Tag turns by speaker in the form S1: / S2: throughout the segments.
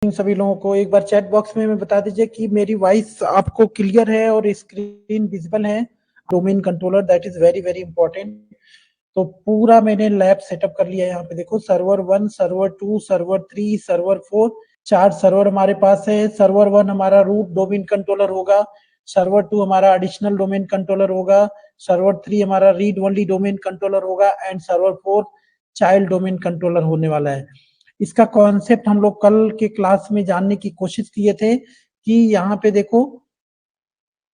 S1: सभी लोगों को एक बार चैट बॉक्स में बता दीजिए कि मेरी वॉइस आपको क्लियर है और स्क्रीन विजिबल है। Domain controller that is very very important. तो पूरा मैंने लैब सेटअप कर लिया है। यहाँ पे देखो server 1, server 2, server 3, server 4, 4 server हमारे पास है। सर्वर 1 हमारा रूट डोमेन कंट्रोलर होगा, सर्वर 2 हमारा एडिशनल डोमेन कंट्रोलर होगा, सर्वर 3 हमारा रीड ओनली डोमेन कंट्रोलर होगा and server 4 child domain controller होने वाला है। इसका कॉन्सेप्ट हम लोग कल के क्लास में जानने की कोशिश किए थे कि यहाँ पे देखो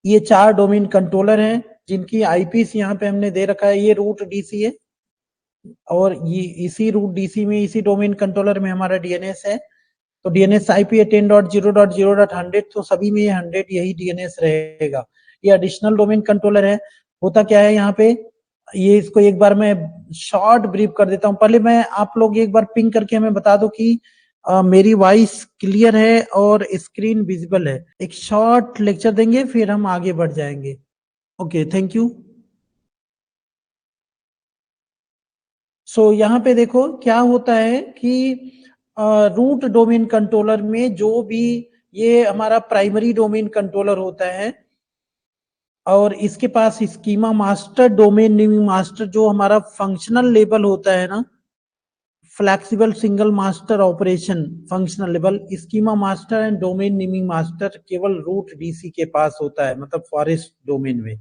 S1: ये 4 डोमेन कंट्रोलर हैं जिनकी आईपीस यहाँ पे हमने दे रखा है। ये रूट डीसी है और ये इसी रूट डीसी में इसी डोमेन कंट्रोलर में हमारा डीएनएस है। तो डीएनएस आईपी है 10.0.0.100, तो सभी में 100 यही डीएनएस रहेगा। ये एडिशनल डोमेन कंट्रोलर है। होता क्या है यहाँ पे, ये इसको एक बार मैं शॉर्ट ब्रीफ कर देता हूँ। पहले मैं आप लोग एक बार पिंग करके हमें बता दो कि मेरी वॉइस क्लियर है और स्क्रीन विजिबल है। एक शॉर्ट लेक्चर देंगे फिर हम आगे बढ़ जाएंगे। Okay, thank you. सो यहाँ पे देखो क्या होता है कि रूट डोमेन कंट्रोलर में जो भी ये हमारा प्राइमरी डोमेन कंट्रोलर होता है और इसके पास schema master domain naming master जो हमारा फंक्शनल लेवल होता है ना, flexible single master operation functional level, schema master and domain naming master केवल रूट डीसी के पास होता है, मतलब फॉरेस्ट डोमेन में।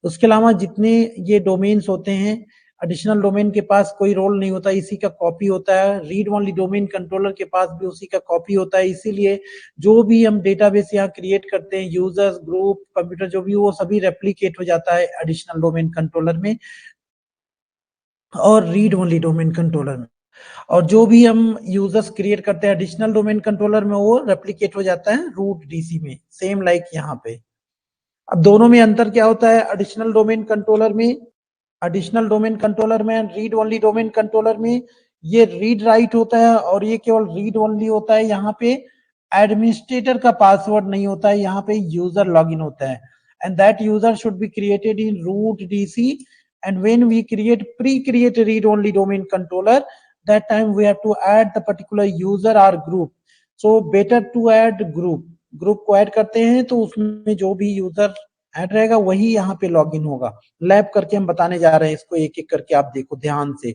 S1: उसके अलावा जितने ये डोमेन्स होते हैं एडिशनल डोमेन के पास कोई रोल नहीं होता, इसी का कॉपी होता है। रीड ओनली डोमेन कंट्रोलर के पास भी उसी का कॉपी होता है। इसीलिए जो भी हम डेटाबेस यहाँ क्रिएट करते हैं, यूजर्स ग्रुप कंप्यूटर जो भी, वो सभी रेप्लीकेट हो जाता है एडिशनल डोमेन कंट्रोलर में और रीड ओनली डोमेन कंट्रोलर में। और जो भी हम यूजर्स क्रिएट करते हैं एडिशनल डोमेन कंट्रोलर में, वो रेप्लीकेट हो जाता है रूट डीसी में, सेम लाइक यहाँ पे। अब दोनों में अंतर क्या होता है, एडिशनल डोमेन कंट्रोलर में रीड ओनली डोमेन कंट्रोलर में ये रीड राइट होता है और ये केवल रीड ओनली होता है। यहाँ पे एडमिनिस्ट्रेटर का पासवर्ड नहीं होता है, यहाँ पे यूजर लॉगिन होता है and that user should be created in root DC and when we create pre-create read only domain controller, that time we have to add the particular user or group. So better to add group को add करते हैं तो उसमें जो भी user add रहेगा वही यहाँ पे लॉगिन होगा। लैब करके हम बताने जा रहे हैं इसको एक एक करके, आप देखो ध्यान से।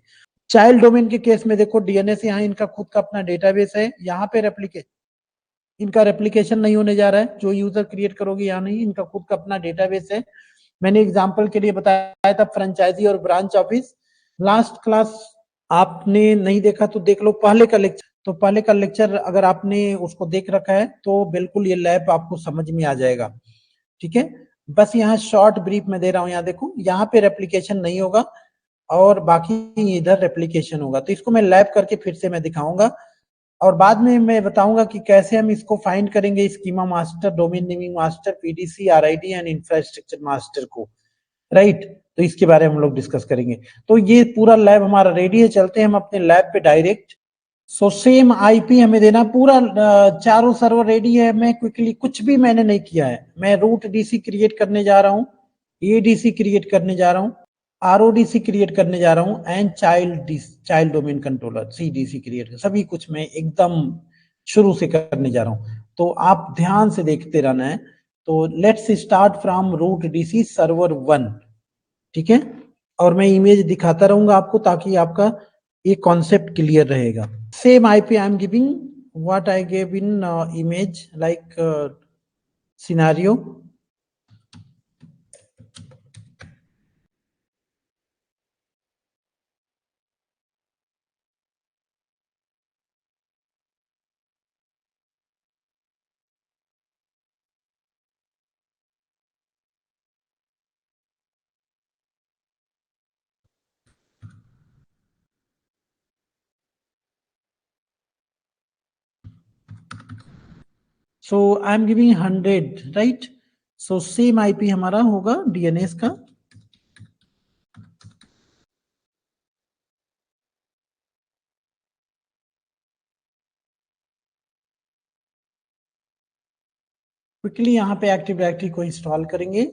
S1: चाइल्ड डोमेन के केस में देखो डीएनएस यहाँ इनका खुद का अपना डेटाबेस है, यहाँ पे इनका रेप्लीकेशन नहीं होने जा रहा है। जो यूजर क्रिएट करोगे यहाँ नहीं, इनका खुद का अपना डेटाबेस है। मैंने एग्जांपल के लिए बताया था फ्रेंचाइजी और ब्रांच ऑफिस। लास्ट क्लास आपने नहीं देखा तो देख लो पहले का लेक्चर। तो पहले का लेक्चर अगर आपने उसको देख रखा है तो बिल्कुल ये लैब आपको समझ में आ जाएगा। ठीक है, बस यहाँ शॉर्ट ब्रीफ में दे रहा हूँ। यहाँ देखो, यहाँ पे रेप्लीकेशन नहीं होगा और बाकी इधर रेप्लीकेशन होगा। तो इसको मैं लैब करके फिर से मैं दिखाऊंगा और बाद में मैं बताऊंगा कि कैसे हम इसको फाइंड करेंगे, schema master, domain naming master, PDC, RID and infrastructure master को। राइट, तो इसके बारे में हम लोग डिस्कस करेंगे। तो ये पूरा लैब हमारा रेडी है, चलते हैं हम अपने लैब पे डायरेक्ट। सो सेम आईपी हमें देना, पूरा चारों सर्वर रेडी है। मैं क्विकली, कुछ भी मैंने नहीं किया है, मैं रूट डीसी क्रिएट करने जा रहा हूँ, एडीसी क्रिएट करने जा रहा हूँ, आरओडीसी क्रिएट करने जा रहा हूँ and child domain controller CDC create, सभी कुछ मैं एकदम शुरू से करने जा रहा हूँ। तो आप ध्यान से देखते रहना है। तो let's start from root DC server 1। ठीक है, और मैं इमेज दिखाता रहूंगा आपको ताकि आपका ये कॉन्सेप्ट क्लियर रहेगा। Same IP I'm giving what I gave in image, like scenario. So I'm giving 100, right? So same IP हमारा होगा DNS का। क्विकली यहाँ पे एक्टिव डायरेक्टरी को इंस्टॉल करेंगे।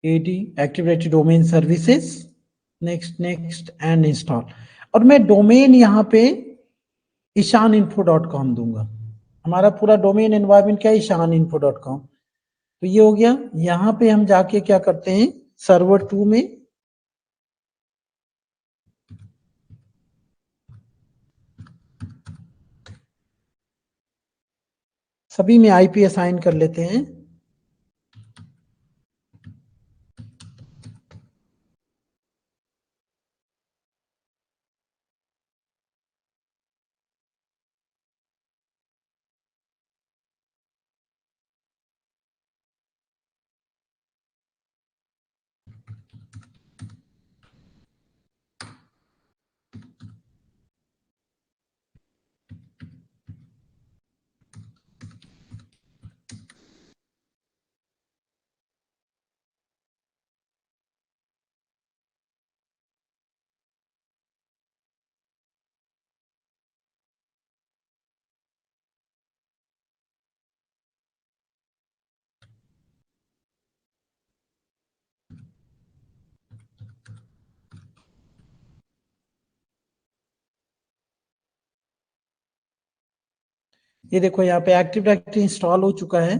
S1: AD active directory domain services, next and install. और मैं domain यहाँ पे ishaninfo.com दूंगा। हमारा पूरा डोमेन एनवायरमेंट क्या है, ishaninfo.com। तो ये हो गया। यहाँ पे हम जाके क्या करते हैं, सर्वर 2 में सभी में आईपी असाइन कर लेते हैं। ये देखो यहाँ पे एक्टिव डायरेक्टरी इंस्टॉल हो चुका है।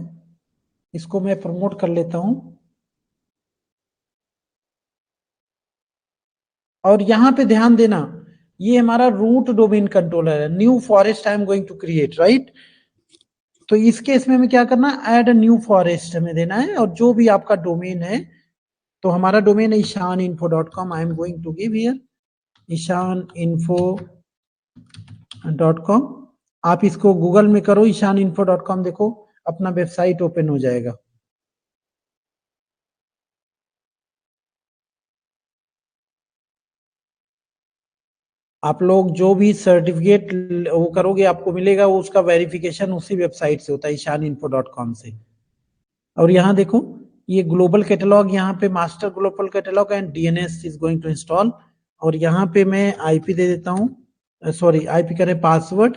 S1: इसको मैं प्रमोट कर लेता हूं। और यहाँ पे ध्यान देना, ये हमारा रूट डोमेन कंट्रोलर है। New forest I am going to create, right. तो इस केस में हमें क्या करना, ऐड अ न्यू फॉरेस्ट हमें देना है। और जो भी आपका डोमेन है, तो हमारा डोमेन है ishaninfo.com। I am going to give here ishaninfo.com। आप इसको गूगल में करो ishaninfo.com, देखो अपना वेबसाइट ओपन हो जाएगा। आप लोग जो भी सर्टिफिकेट वो करोगे आपको मिलेगा, वो उसका वेरिफिकेशन उसी वेबसाइट से होता है, ishaninfo.com से। और यहाँ देखो, ये ग्लोबल कैटलॉग, यहाँ पे master global catalogue and DNS is going to install. और यहाँ पे मैं आईपी दे देता हूँ, सॉरी आईपी करें पासवर्ड।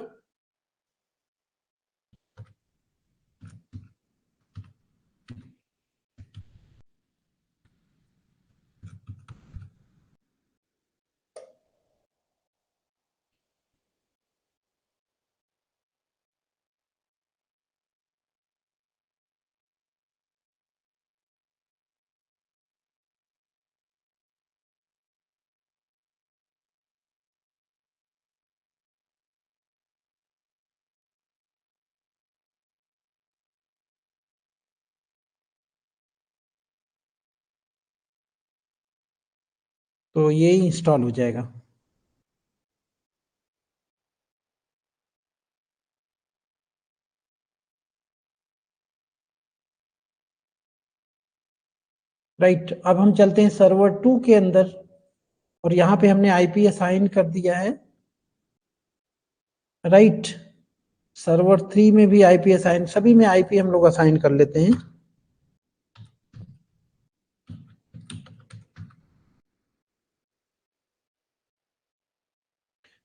S1: तो ये इंस्टॉल हो जाएगा। राइट, अब हम चलते हैं सर्वर 2 के अंदर। और यहाँ पे हमने आईपी असाइन कर दिया है, राइट। सर्वर 3 में भी आईपी असाइन, सभी में आईपी हम लोग असाइन कर लेते हैं।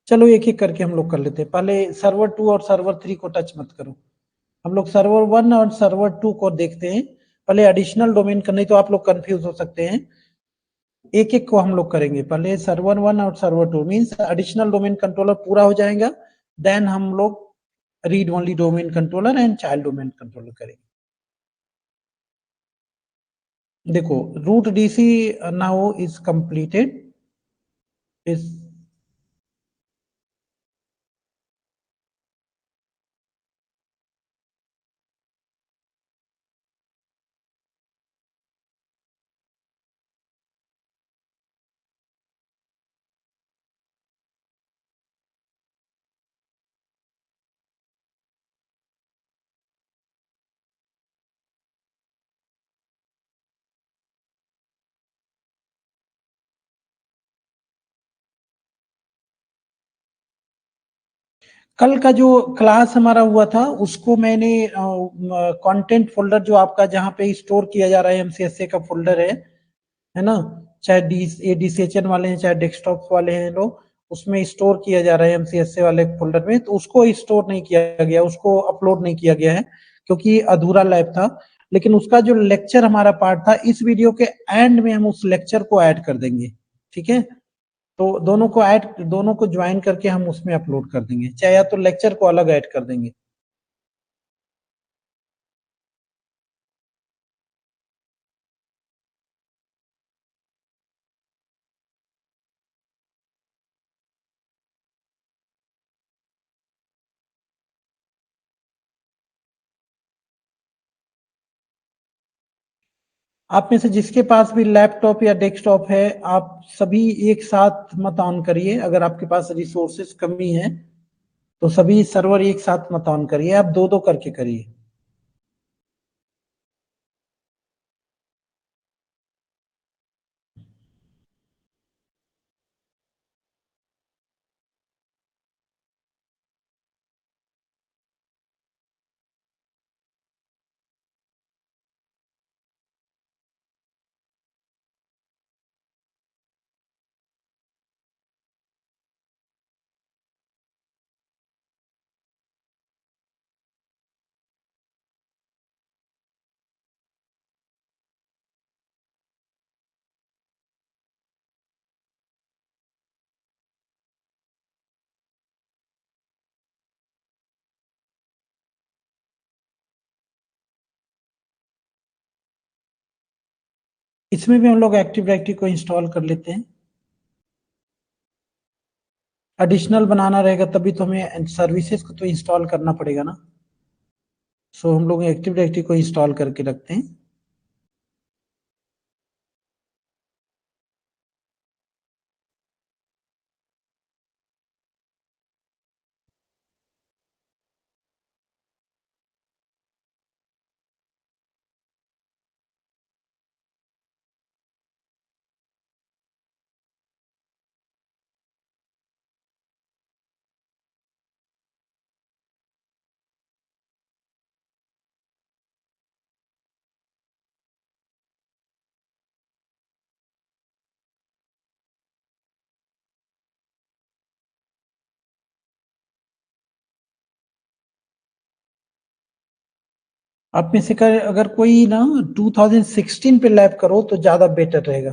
S1: चलो एक एक करके हम लोग कर लेते हैं। पहले सर्वर 2 और सर्वर 3 को टच मत करो, हम लोग सर्वर 1 और सर्वर 2 को देखते हैं। पहले एडिशनल डोमेन का, नहीं तो आप लोग कंफ्यूज हो सकते हैं। एक एक को हम लोग करेंगे। पहले सर्वर 1 और server 2 means additional domain controller पूरा हो जाएगा, देन हम लोग read only domain controller and child domain controller करेंगे। देखो, root DC now is completed. इस कल का जो क्लास हमारा हुआ था, उसको मैंने कंटेंट फोल्डर जो आपका जहाँ पे स्टोर किया जा रहा है, एमसीएसए का फोल्डर है ना। चाहे डीसीएचएन वाले हैं, चाहे डेस्कटॉप वाले हैं लोग, उसमें स्टोर किया जा रहा है एमसीएसए वाले फोल्डर में। तो उसको स्टोर नहीं किया गया, उसको अपलोड नहीं किया गया है, क्योंकि अधूरा लैब था। लेकिन उसका जो लेक्चर हमारा पार्ट था, इस वीडियो के एंड में हम उस लेक्चर को ऐड कर देंगे, ठीक है। तो दोनों को ज्वाइन करके हम उसमें अपलोड कर देंगे, चाहे या तो लेक्चर को अलग ऐड कर देंगे। आप में से जिसके पास भी लैपटॉप या डेस्कटॉप है, आप सभी एक साथ मत ऑन करिए। अगर आपके पास रिसोर्सेस कमी है तो सभी सर्वर एक साथ मत ऑन करिए, आप दो दो करके करिए। इसमें भी हम लोग एक्टिव डायरेक्टरी को इंस्टॉल कर लेते हैं। एडिशनल बनाना रहेगा तभी तो हमें सर्विसेज को तो इंस्टॉल करना पड़ेगा ना। सो हम लोग एक्टिव डायरेक्टरी को इंस्टॉल करके रखते हैं। आप में से अगर कोई ना 2016 पे लैब करो तो ज्यादा बेटर रहेगा।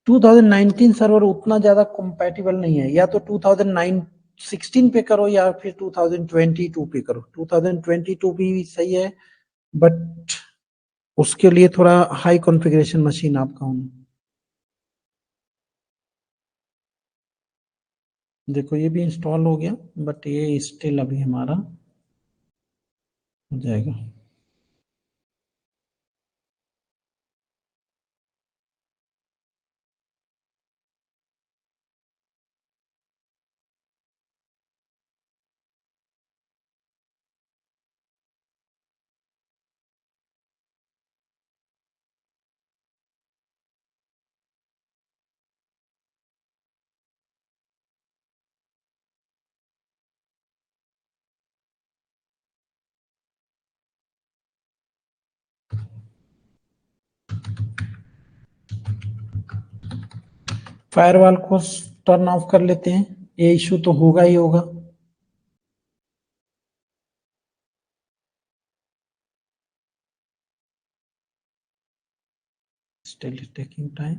S1: 2019 सर्वर उतना ज्यादा कंपैटिबल नहीं है, या तो 2016 पे करो या फिर 2022 पे करो। 2022 भी सही है, बट उसके लिए थोड़ा हाई कॉन्फ़िगरेशन मशीन आपका होना। देखो ये भी इंस्टॉल हो गया, बट ये स्टिल अभी हमारा हो जाएगा। फायरवॉल को टर्न ऑफ कर लेते हैं, ये इशू तो होगा ही होगा। Still taking time.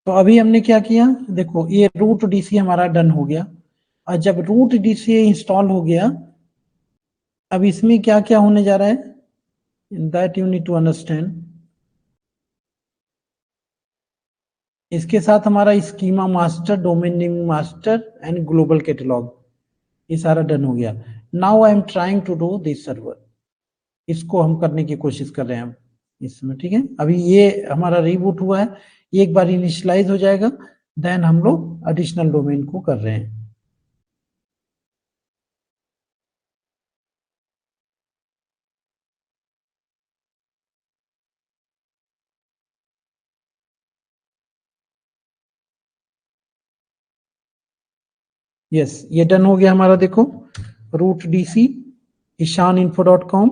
S1: तो अभी हमने क्या किया, देखो ये रूट डीसी हमारा डन हो गया। और जब रूट डीसी इंस्टॉल हो गया, अब इसमें क्या क्या होने जा रहा है, that you need to understand. इसके साथ हमारा schema master, domain name master and global catalogue, ये सारा डन हो गया। Now I am trying to do this server, इसको हम करने की कोशिश कर रहे हैं इसमें, ठीक है। अभी ये हमारा रीबूट हुआ है, ये एक बार इनिशियलाइज हो जाएगा, देन हम लोग एडिशनल डोमेन को कर रहे हैं। यस, ये डन हो गया हमारा। देखो रूट डीसी ishaninfo.com।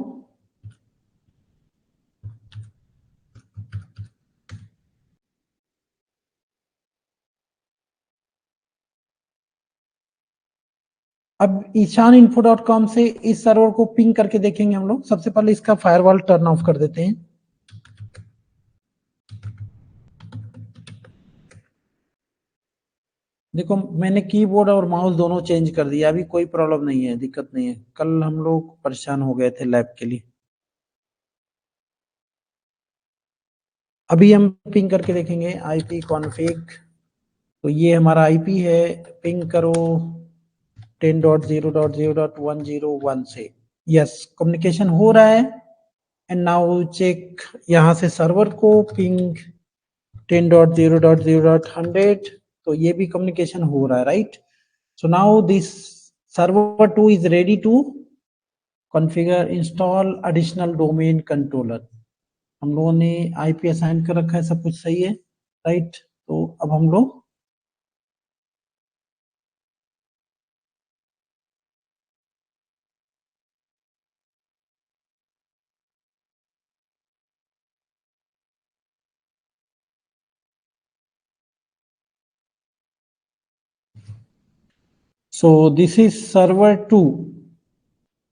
S1: अब ishaninfo.com से इस सर्वर को पिंग करके देखेंगे हम लोग। सबसे पहले इसका फायरवॉल टर्न ऑफ कर देते हैं। देखो मैंने कीबोर्ड और माउस दोनों चेंज कर दिया, अभी कोई प्रॉब्लम नहीं है, दिक्कत नहीं है। कल हम लोग परेशान हो गए थे लैब के लिए। अभी हम पिंग करके देखेंगे आईपी कॉन्फ़िग। तो ये हमारा आईपी है, पिंग करो 10.0.0.101 से। यस, कम्युनिकेशन हो रहा है। एंड नाउ चेक यहाँ से सर्वर को पिंग 10.0.0.100। तो ये भी कम्युनिकेशन हो रहा है, right. So now this server 2 is ready to configure install additional domain controller। हम लोगों ने आईपी असाइन कर रखा है, सब कुछ सही है, राइट। तो अब हम लोग so this is server 2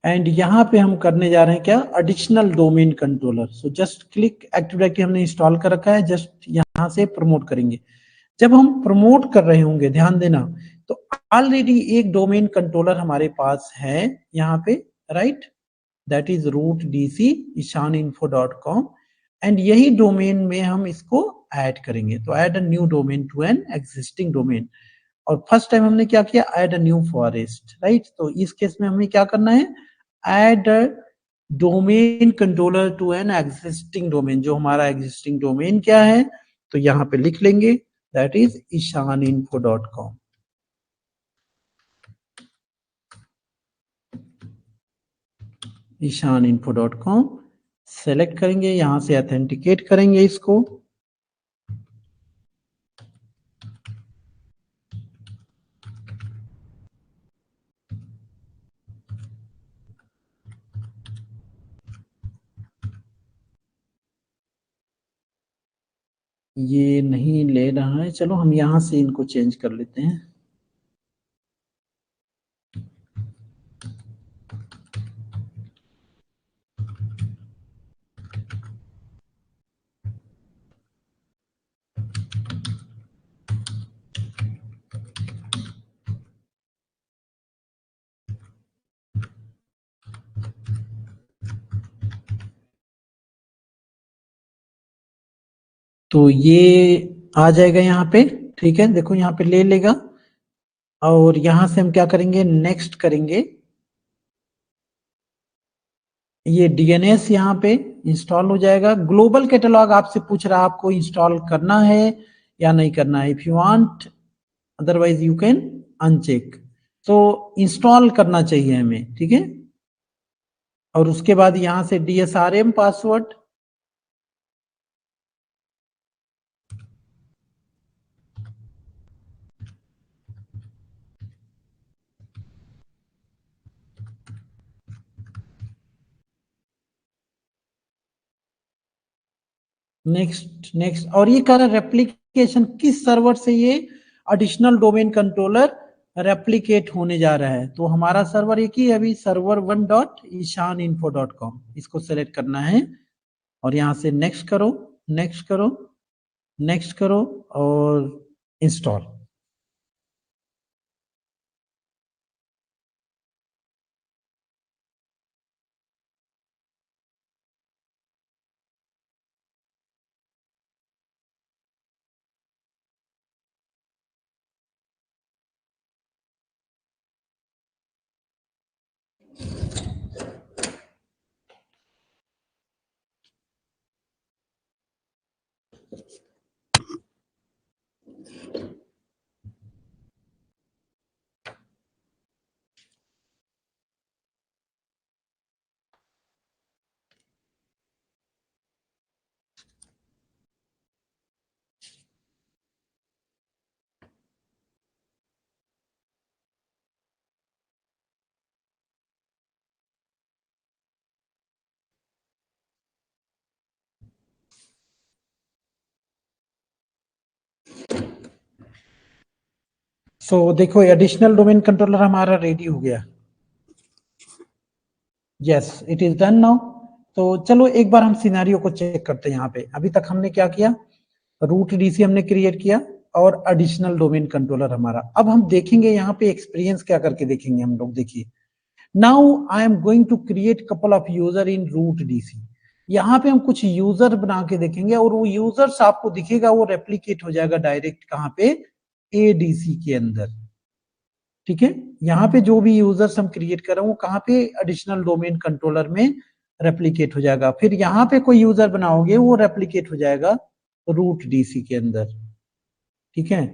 S1: and यहाँ पे हम करने जा रहे हैं क्या, additional domain controller. So just click active directory हमने इंस्टॉल कर रखा है, जस्ट यहाँ से प्रमोट करेंगे। जब हम प्रमोट कर रहे होंगे, ध्यान देना, तो ऑलरेडी एक डोमेन कंट्रोलर हमारे पास है यहाँ पे, right. That is root DC ishaninfo.com। And यही डोमेन में हम इसको ऐड करेंगे। तो add a new domain to an existing domain. और फर्स्ट टाइम हमने क्या किया, add a new forest, right. तो इस केस में हमें क्या करना है, add domain controller to an existing domain. जो हमारा एग्जिस्टिंग डोमेन क्या है, तो यहाँ पे लिख लेंगे that is ishaninfo.com। ishaninfo.com select करेंगे, यहाँ से ऑथेंटिकेट करेंगे इसको। ये नहीं ले रहा है, चलो हम यहाँ से इनको चेंज कर लेते हैं। तो ये आ जाएगा यहाँ पे, ठीक है। देखो यहाँ पे ले लेगा, और यहाँ से हम क्या करेंगे, नेक्स्ट करेंगे। ये डीएनएस यहाँ पे इंस्टॉल हो जाएगा। ग्लोबल कैटलॉग आपसे पूछ रहा है आपको इंस्टॉल करना है या नहीं करना है। If you want, otherwise you can uncheck. तो इंस्टॉल करना चाहिए हमें, ठीक है। और उसके बाद यहाँ से डीएसआरएम पासवर्ड। नेक्स्ट नेक्स्ट, और ये कह रहा है रेप्लीकेशन किस सर्वर से ये एडिशनल डोमेन कंट्रोलर रेप्लीकेट होने जा रहा है। तो हमारा सर्वर एक ही है अभी, server1.ishaninfo.com। इसको सेलेक्ट करना है और यहाँ से नेक्स्ट करो, नेक्स्ट करो, नेक्स्ट करो और इंस्टॉल। सो देखो एडिशनल डोमेन कंट्रोलर हमारा रेडी हो गया। Yes it is done now. तो चलो एक बार हम सिनेरियो को चेक करते हैं। यहाँ पे अभी तक हमने क्या किया, रूट डीसी हमने क्रिएट किया और एडिशनल डोमेन कंट्रोलर हमारा। अब हम देखेंगे यहाँ पे एक्सपीरियंस क्या करके देखेंगे हम लोग। देखिए now I am going to create couple of user in root DC. यहाँ पे हम कुछ यूजर बना के देखेंगे और वो यूजर्स आपको दिखेगा वो रेप्लीकेट हो जाएगा डायरेक्ट कहाँ पे, एडीसी के अंदर। ठीक है, यहाँ पे जो भी यूजर्स हम क्रिएट कर रहे हैं वो कहाँ पे, एडिशनल डोमेन कंट्रोलर में रेप्लीकेट हो जाएगा। फिर यहाँ पे कोई यूजर बनाओगे वो रेप्लीकेट हो जाएगा रूट डीसी के अंदर। ठीक है,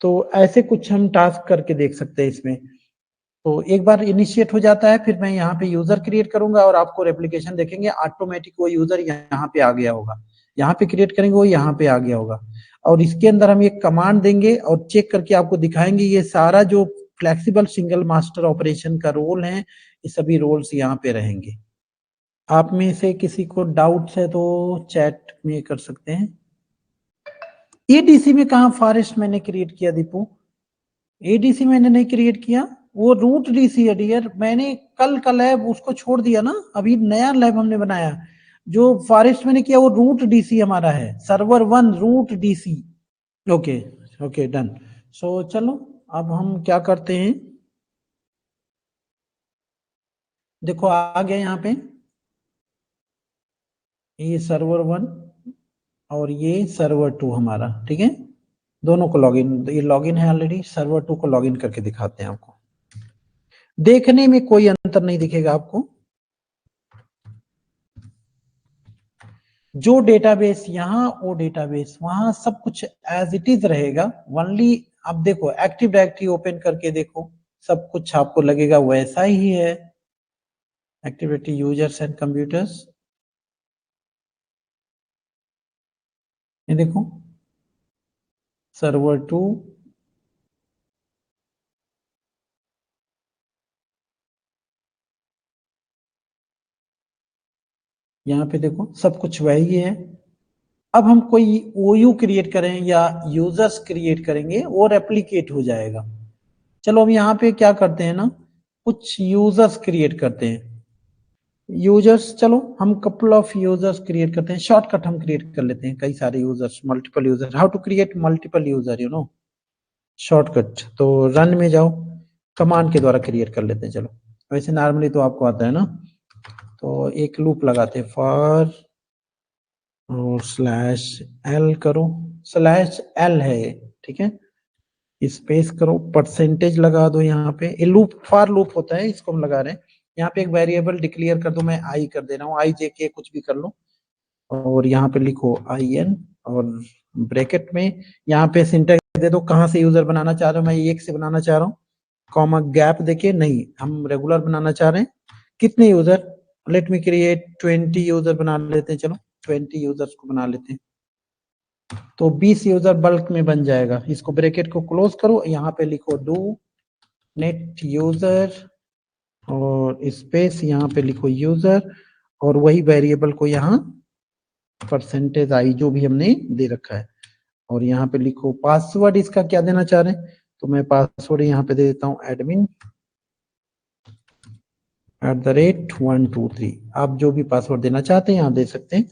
S1: तो ऐसे कुछ हम टास्क करके देख सकते हैं इसमें। तो एक बार इनिशिएट हो जाता है फिर मैं यहाँ पे यूजर क्रिएट करूंगा और आपको रेप्लिकेशन देखेंगे ऑटोमेटिक वो यूजर यहाँ पे आ गया होगा। यहाँ पे क्रिएट करेंगे वो यहाँ पे आ गया होगा और इसके अंदर हम एक कमांड देंगे और चेक करके आपको दिखाएंगे। ये सारा जो फ्लेक्सिबल सिंगल मास्टर ऑपरेशन का रोल है ये सभी रोल्स यहाँ पे रहेंगे। आप में से किसी को डाउट्स है तो चैट में कर सकते हैं। एडीसी में कहा फॉरेस्ट मैंने क्रिएट किया दीपू, एडीसी मैंने नहीं क्रिएट किया, वो रूट डीसी है डियर। मैंने कल का लैब उसको छोड़ दिया ना, अभी नया लैब हमने बनाया। जो फॉरेस्ट मैंने किया वो रूट डीसी हमारा है, server 1 root DC. Okay okay done. So चलो अब हम क्या करते हैं, देखो आ गया यहाँ पे ये सर्वर 1 और ये सर्वर 2 हमारा। ठीक है, दोनों को लॉगिन, ये लॉगिन है ऑलरेडी, सर्वर 2 को लॉगिन करके दिखाते हैं आपको। देखने में कोई अंतर नहीं दिखेगा आपको। जो डेटाबेस यहाँ वो डेटाबेस वहां सब कुछ एज इट इज रहेगा। ओनली अब देखो एक्टिव डायरेक्टरी ओपन करके देखो सब कुछ आपको लगेगा वैसा ही है। Active directory users and computers, ये देखो सर्वर 2, यहाँ पे देखो सब कुछ वही है। अब हम कोई ओयू क्रिएट करें या यूजर्स क्रिएट करेंगे वो रेप्लीकेट हो जाएगा। चलो अब यहाँ पे क्या करते हैं ना, कुछ यूजर्स क्रिएट करते हैं। यूजर्स, चलो हम कपल ऑफ यूजर्स क्रिएट करते हैं, शॉर्टकट हम क्रिएट कर लेते हैं कई सारे users, multiple user. How to create multiple user, you know shortcut. तो रन में जाओ, कमांड के द्वारा क्रिएट कर लेते हैं। चलो वैसे नॉर्मली तो आपको आता है ना, तो एक लूप लगाते हैं फॉर और /l करो, /l है ये। ठीक है, स्पेस करो, परसेंटेज लगा दो। यहाँ पे ये लूप फॉर लूप होता है, इसको हम लगा रहे हैं। यहाँ पे एक वेरिएबल डिक्लेयर कर दो, मैं आई कर दे रहा हूँ, आई जे के कुछ भी कर लो और यहाँ पे लिखो IN और ब्रैकेट में यहाँ पे सिंटैक्स दे दो कहाँ से यूजर बनाना चाह रहे हो। मैं एक से बनाना चाह रहा हूँ, कॉमा गैप देके नहीं, हम रेगुलर बनाना चाह रहे हैं। कितने user, let me create 20 user बना लेते हैं। चलो 20 यूजर्स को बना लेते हैं, तो 20 यूजर बल्क में बन जाएगा। इसको ब्रैकेट को क्लोज करो, यहाँ पे लिखो डू नेट यूजर और स्पेस यहाँ पे लिखो यूजर और वही वेरिएबल को यहाँ परसेंटेज आई जो भी हमने दे रखा है और यहाँ पे लिखो पासवर्ड। इसका क्या देना चाह रहे हैं, तो मैं पासवर्ड यहाँ पे दे देता हूँ admin @123। आप जो भी पासवर्ड देना चाहते हैं यहाँ दे सकते हैं,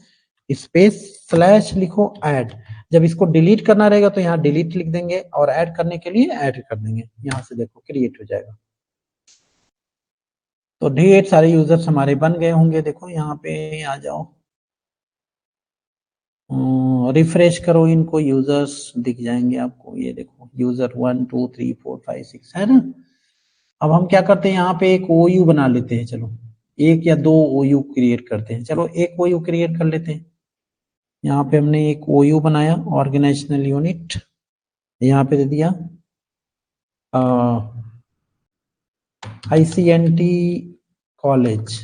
S1: स्पेस स्लैश लिखो ऐड। जब इसको डिलीट करना रहेगा तो यहाँ डिलीट लिख देंगे और ऐड करने के लिए ऐड कर देंगे। यहाँ से देखो क्रिएट हो जाएगा। तो ढेर सारे यूजर्स हमारे बन गए होंगे। देखो यहाँ पे आ जाओ, रिफ्रेश करो, इनको यूजर्स दिख जाएंगे आपको। ये देखो यूजर 1 2 3 4 5 6 है ना। अब हम क्या करते हैं, यहाँ पे एक OU बना लेते हैं। चलो एक या दो OU क्रिएट करते हैं। चलो एक OU क्रिएट कर लेते हैं। यहाँ पे हमने एक OU बनाया, ऑर्गेनाइजेशनल यूनिट, यहाँ पे दे दिया ICNT कॉलेज,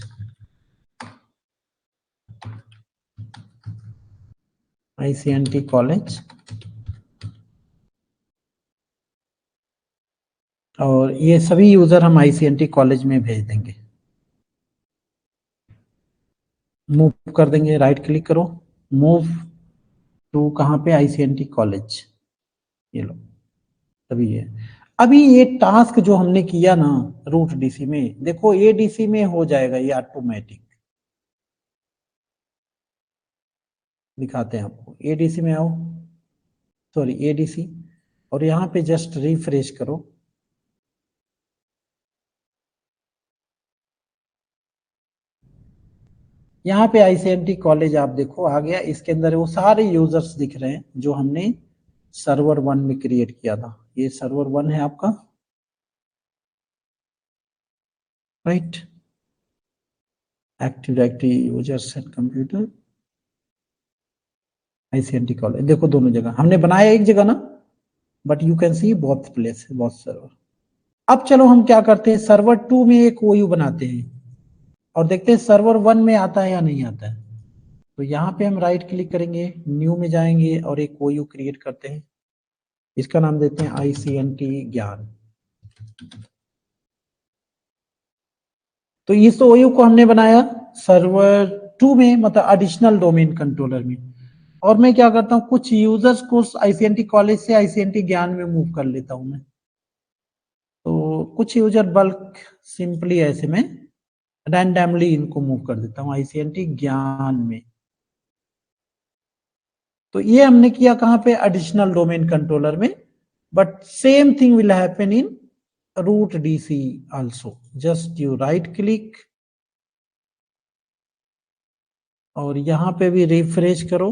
S1: ICNT कॉलेज और ये सभी यूजर हम ICNT कॉलेज में भेज देंगे। मूव कर देंगे, राइट क्लिक करो, मूव टू कहाँ पे, ICNT कॉलेज, ये लो सभी है। अभी ये टास्क जो हमने किया ना रूट डीसी में, देखो एडीसी में हो जाएगा ये ऑटोमेटिक। दिखाते हैं आपको, एडीसी में आओ, सॉरी एडीसी, और यहाँ पे जस्ट रिफ्रेश करो। यहाँ पे आईसीएमटी कॉलेज आप देखो आ गया, इसके अंदर वो सारे यूजर्स दिख रहे हैं जो हमने सर्वर 1 में क्रिएट किया था। ये सर्वर 1 है आपका, right, active directory users and computer ICMT college. देखो दोनों जगह हमने बनाया, एक जगह ना, but you can see both place, both server. अब चलो हम क्या करते हैं, सर्वर 2 में एक ओयू बनाते हैं और देखते हैं सर्वर 1 में आता है या नहीं आता है। तो यहाँ पे हम राइट क्लिक करेंगे, न्यू में जाएंगे और एक ओयू क्रिएट करते हैं। इसका नाम देते हैं आईसीएनटी ज्ञान। तो इस ओयू को हमने बनाया सर्वर 2 में, मतलब एडिशनल डोमेन कंट्रोलर में। और मैं क्या करता हूँ, कुछ यूजर्स को आईसीएनटी कॉलेज से आईसीएनटी ज्ञान में मूव कर लेता हूँ मैं। तो कुछ यूजर बल्क सिंपली ऐसे में रैंडमली इनको मूव कर देता हूँ आईसीएनटी ज्ञान में। तो ये हमने किया कहां पे, एडिशनल डोमेन कंट्रोलर में। But same thing will happen in root DC also. Just you right click और यहां पे भी रिफ्रेश करो,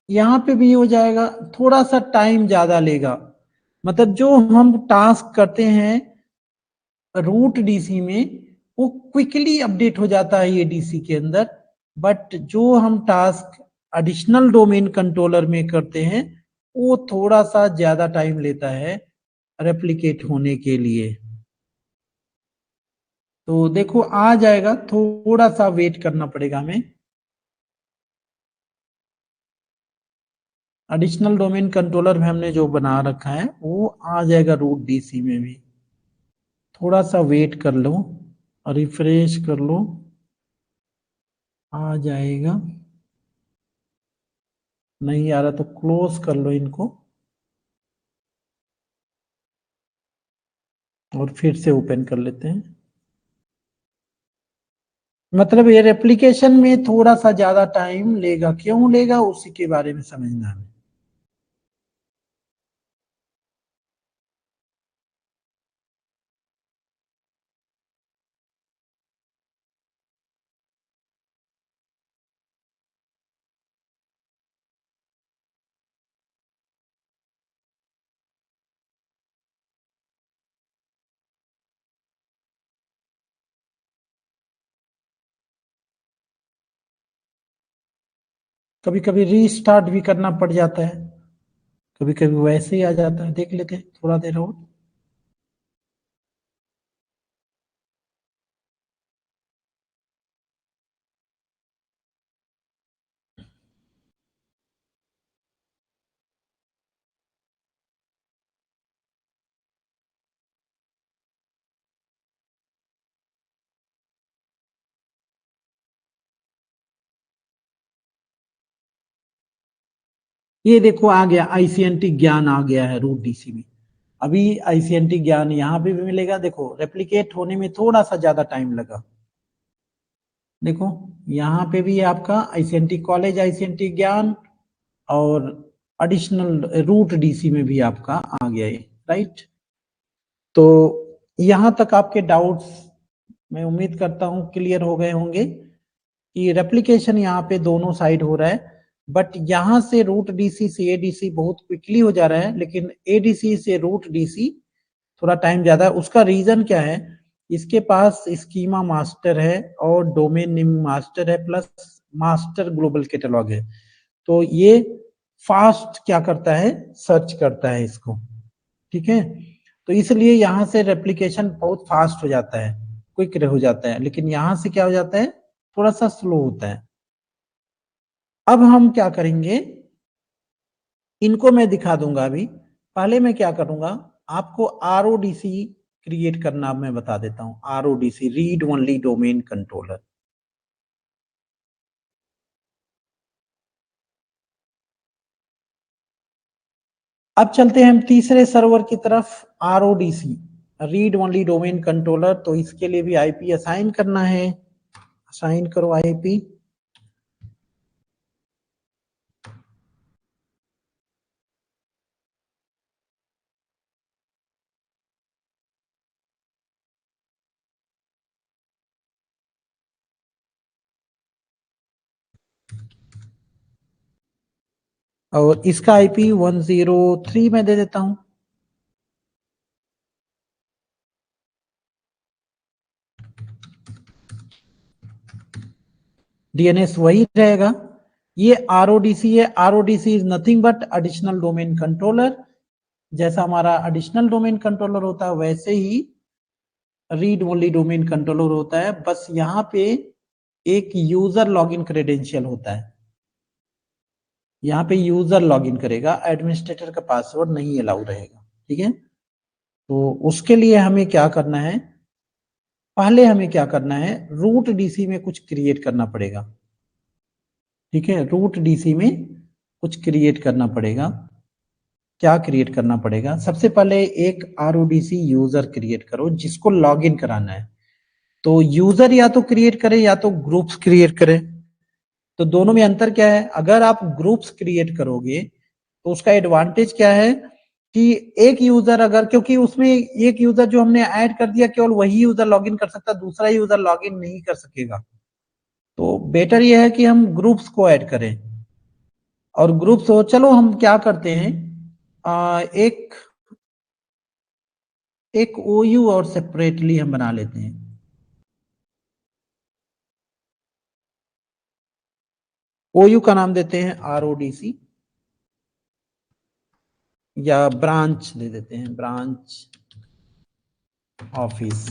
S1: यहां पे भी हो जाएगा। थोड़ा सा टाइम ज्यादा लेगा, मतलब जो हम टास्क करते हैं रूट डीसी में वो क्विकली अपडेट हो जाता है ये डीसी के अंदर। बट जो हम टास्क एडिशनल डोमेन कंट्रोलर में करते हैं वो थोड़ा सा ज्यादा टाइम लेता है रेप्लिकेट होने के लिए। तो देखो आ जाएगा, थोड़ा सा वेट करना पड़ेगा हमें। एडिशनल डोमेन कंट्रोलर में हमने जो बना रखा है वो आ जाएगा रूट डीसी में भी। थोड़ा सा वेट कर लो, रिफ्रेश कर लो, आ जाएगा। नहीं आ रहा तो क्लोज कर लो इनको और फिर से ओपन कर लेते हैं। मतलब ये रेप्लिकेशन में थोड़ा सा ज्यादा टाइम लेगा, क्यों लेगा उसी के बारे में समझना है। कभी कभी रीस्टार्ट भी करना पड़ जाता है, कभी कभी वैसे ही आ जाता है। देख लेते हैं थोड़ा देर और। ये देखो आ गया, आईसीएनटी ज्ञान आ गया है रूट डीसी में। अभी आईसीएनटी ज्ञान यहाँ पे भी मिलेगा। देखो रेप्लिकेट होने में थोड़ा सा ज्यादा टाइम लगा। देखो यहाँ पे भी आपका आईसीएनटी कॉलेज, आईसीएनटी ज्ञान और एडिशनल रूट डीसी में भी आपका आ गया है, राइट। तो यहां तक आपके डाउट्स मैं उम्मीद करता हूं क्लियर हो गए होंगे कि रेप्लिकेशन यहाँ पे दोनों साइड हो रहा है। बट यहाँ से रूट डीसी से एडीसी बहुत क्विकली हो जा रहा है, लेकिन एडीसी से रूट डीसी थोड़ा टाइम ज्यादा है। उसका रीजन क्या है, इसके पास स्कीमा मास्टर है और डोमेन नेम मास्टर है, प्लस मास्टर ग्लोबल कैटलॉग है। तो ये फास्ट क्या करता है, सर्च करता है इसको, ठीक है। तो इसलिए यहाँ से रेप्लिकेशन बहुत फास्ट हो जाता है, क्विक हो जाता है। लेकिन यहाँ से क्या हो जाता है, थोड़ा सा स्लो होता है। अब हम क्या करेंगे, इनको मैं दिखा दूंगा। अभी पहले मैं क्या करूंगा, आपको आरओडीसी क्रिएट करना मैं बता देता हूं। आरओडीसी, रीड ओनली डोमेन कंट्रोलर। अब चलते हैं हम तीसरे सर्वर की तरफ, RODC, read only domain controller. तो इसके लिए भी आईपी असाइन करना है, असाइन करो आईपी। और इसका आईपी 103 में दे देता हूं। डीएनएस वही रहेगा। ये आरओडीसी है, RODC is nothing but additional domain controller. जैसा हमारा एडिशनल डोमेन कंट्रोलर होता है वैसे ही रीड ओनली डोमेन कंट्रोलर होता है, बस यहाँ पे एक यूजर लॉगिन क्रेडेंशियल होता है। यहाँ पे यूजर लॉगिन करेगा, एडमिनिस्ट्रेटर का पासवर्ड नहीं अलाउ रहेगा। ठीक है, तो उसके लिए हमें क्या करना है, पहले हमें क्या करना है, रूट डीसी में कुछ क्रिएट करना पड़ेगा। ठीक है, रूट डीसी में कुछ क्रिएट करना पड़ेगा। क्या क्रिएट करना पड़ेगा, सबसे पहले एक आरओडीसी यूजर क्रिएट करो जिसको लॉगिन कराना है। तो यूजर या तो क्रिएट करे या तो ग्रुप्स क्रिएट करे। तो दोनों में अंतर क्या है, अगर आप ग्रुप्स क्रिएट करोगे तो उसका एडवांटेज क्या है कि एक यूजर अगर, क्योंकि उसमें एक यूजर जो हमने ऐड कर दिया केवल वही यूजर लॉगिन कर सकता, दूसरा यूजर लॉगिन नहीं कर सकेगा। तो बेटर यह है कि हम ग्रुप्स को ऐड करें। और ग्रुप्स हो, चलो हम क्या करते हैं, एक एक ओयू और सेपरेटली हम बना लेते हैं। ओयू का नाम देते हैं आरओडीसी, या ब्रांच दे देते हैं, ब्रांच ऑफिस।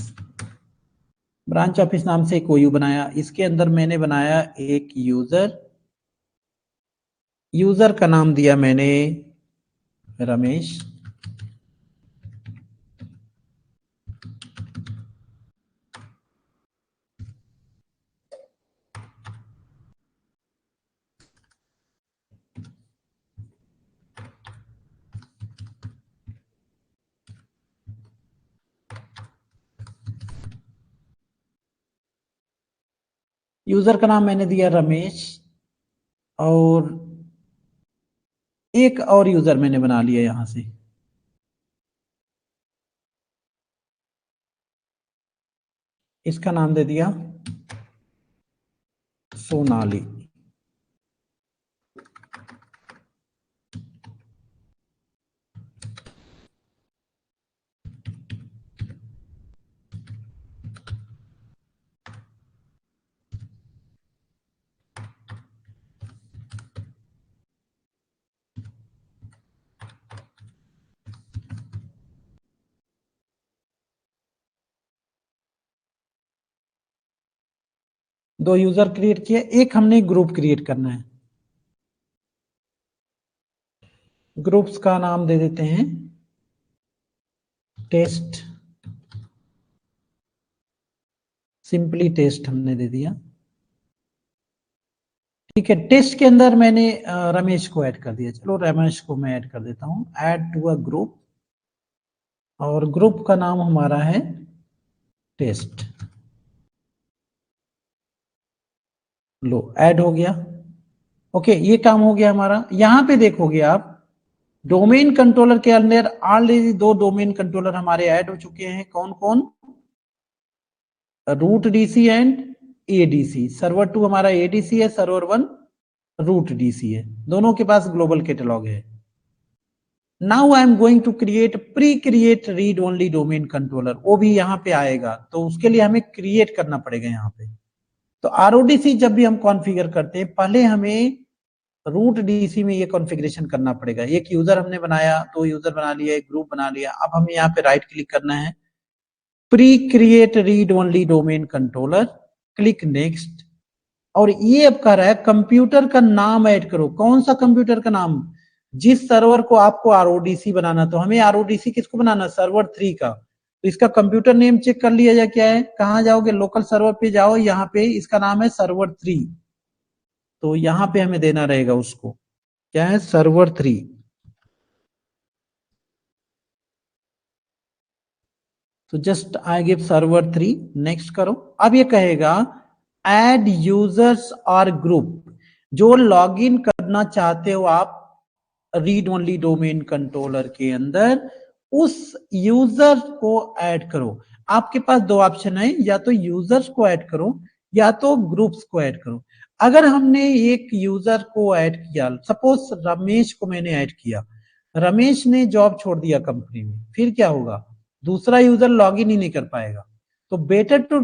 S1: ब्रांच ऑफिस नाम से एक ओयू बनाया, इसके अंदर मैंने बनाया एक यूजर, यूजर का नाम दिया मैंने रमेश। यूजर का नाम मैंने दिया रमेश, और एक और यूजर मैंने बना लिया यहां से, इसका नाम दे दिया सोनाली। दो यूजर क्रिएट किए, एक हमने ग्रुप क्रिएट करना है। ग्रुप्स का नाम दे देते हैं टेस्ट, सिंपली टेस्ट हमने दे दिया। ठीक है, टेस्ट के अंदर मैंने रमेश को ऐड कर दिया। चलो रमेश को मैं ऐड कर देता हूं, ऐड टू अ ग्रुप, और ग्रुप का नाम हमारा है टेस्ट। लो ऐड हो गया। ओके, ये काम हो गया हमारा। यहां पे देखोगे आप, डोमेन कंट्रोलर के अंदर ऑलरेडी दो डोमेन कंट्रोलर हमारे ऐड हो चुके हैं। कौन कौन, root DC and ADC. Server 2 हमारा एडीसी है, सर्वर 1 रूट डीसी है, दोनों के पास ग्लोबल कैटलॉग है। Now I am going to create pre create read only domain controller, वो भी यहाँ पे आएगा। तो उसके लिए हमें क्रिएट करना पड़ेगा यहाँ पे। तो आरओडीसी जब भी हम कॉन्फ़िगर करते हैं, पहले हमें रूट डीसी में ये कॉन्फ़िगरेशन करना पड़ेगा। एक यूजर हमने बनाया, दो यूजर बना लिया, एक ग्रुप बना लिया। अब हमें यहाँ पे राइट क्लिक करना है, pre create read only domain controller, click next. और ये अब कह रहा है कंप्यूटर का नाम ऐड करो। कौन सा कंप्यूटर का नाम, जिस सर्वर को आपको आरओडीसी बनाना, तो हमें आरओडीसी किसको बनाना, सर्वर 3 का। तो इसका कंप्यूटर नेम चेक कर लिया जाए क्या है, कहां जाओगे, लोकल सर्वर पे जाओ, यहाँ पे इसका नाम है सर्वर 3। तो यहाँ पे हमें देना रहेगा उसको, क्या है, सर्वर 3। तो just I give server 3, next करो। अब ये कहेगा ऐड यूजर्स और ग्रुप, जो लॉगिन करना चाहते हो आप रीड ओनली डोमेन कंट्रोलर के अंदर, उस यूजर को ऐड करो। आपके पास दो ऑप्शन है, या तो यूजर्स को ऐड करो या तो ग्रुप्स को ऐड करो। अगर हमने एक यूजर को ऐड किया, सपोज रमेश को मैंने ऐड किया, रमेश ने जॉब छोड़ दिया कंपनी में, फिर क्या होगा? दूसरा यूजर लॉग इन ही नहीं कर पाएगा। तो better to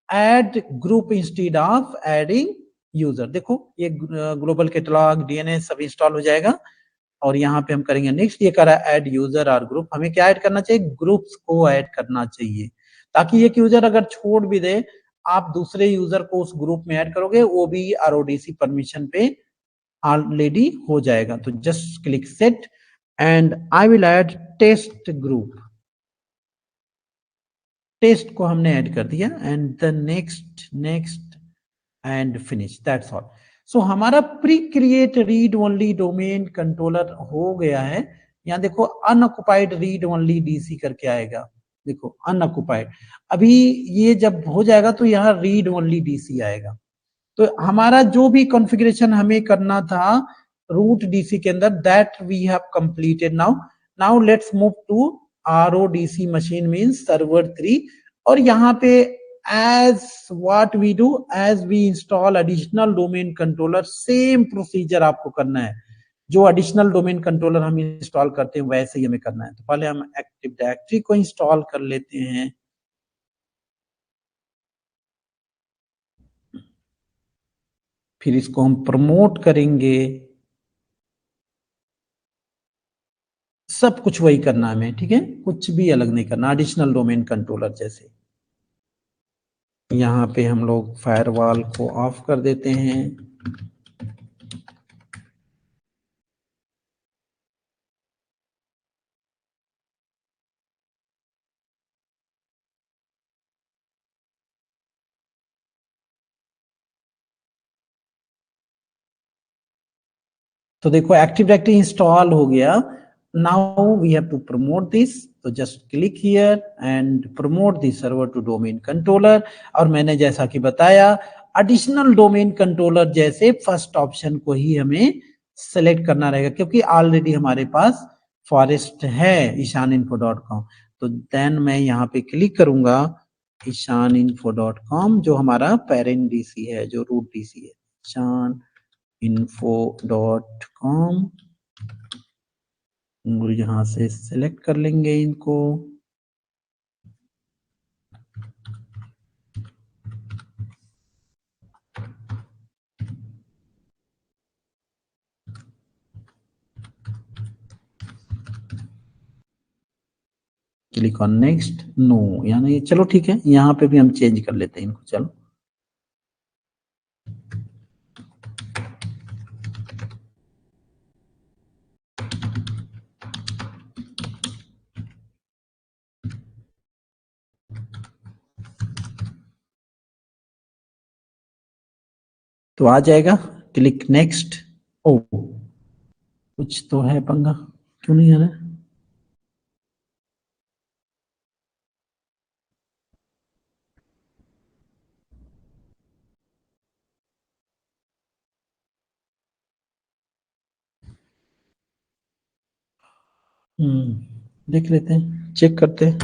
S1: add group instead of adding user. देखो ये ग्लोबल कैटलॉग, डीएनएस सब इंस्टॉल हो जाएगा और यहाँ पे हम करेंगे नेक्स्ट। ये करा ऐड यूजर और ग्रुप। हमें क्या ऐड करना चाहिए? ग्रुप्स को ऐड करना चाहिए, ताकि एक यूजर अगर छोड़ भी दे, आप दूसरे यूजर को उस ग्रुप में ऐड करोगे, वो भी आरओडीसी परमिशन पे ऑलरेडी हो जाएगा। तो just click set and I will add test group. Test को हमने ऐड कर दिया and the next next and finish, that's all. So हमारा pre create read only domain controller हो गया है। यहाँ देखो अनऑक्युपाइड रीड ओनली डीसी करके आएगा, देखो अनऑक्युपाइड। अभी ये जब हो जाएगा तो यहाँ रीड ओनली डीसी आएगा। तो हमारा जो भी कॉन्फ़िगरेशन हमें करना था रूट डीसी के अंदर, that we have completed now. Now let's move to RODC machine means server 3। और यहाँ पे as what we do, as we install additional domain controller, same procedure आपको करना है। जो एडिशनल डोमेन कंट्रोलर हम इंस्टॉल करते हैं वैसे ही हमें करना है। तो पहले हम एक्टिव डायरेक्टरी को इंस्टॉल कर लेते हैं। फिर इसको हम प्रमोट करेंगे। सब कुछ वही करना है हमें, ठीक है, कुछ भी अलग नहीं करना, एडिशनल डोमेन कंट्रोलर जैसे। यहाँ पे हम लोग फायरवॉल को ऑफ कर देते हैं। तो देखो एक्टिव डायरेक्टरी इंस्टॉल हो गया। Now we have to promote this. तो just click here and promote this server to domain controller. और मैंने जैसा कि बताया एडिशनल डोमेन कंट्रोलर जैसे फर्स्ट ऑप्शन को ही हमें सेलेक्ट करना रहेगा, क्योंकि ऑलरेडी हमारे पास फॉरेस्ट है ishaninfo.com। तो देन मैं यहाँ पे क्लिक करूंगा ishaninfo.com, जो हमारा पेरेंट डीसी है, जो रूट डीसी है, ईशान info.com। यहां से सिलेक्ट कर लेंगे इनको। Click on next. नो यानी चलो ठीक है, यहाँ पे भी हम चेंज कर लेते हैं इनको। चलो तो आ जाएगा। Click next. ओ कुछ तो है पंगा, क्यों नहीं आ रहा? देख लेते हैं, चेक करते हैं।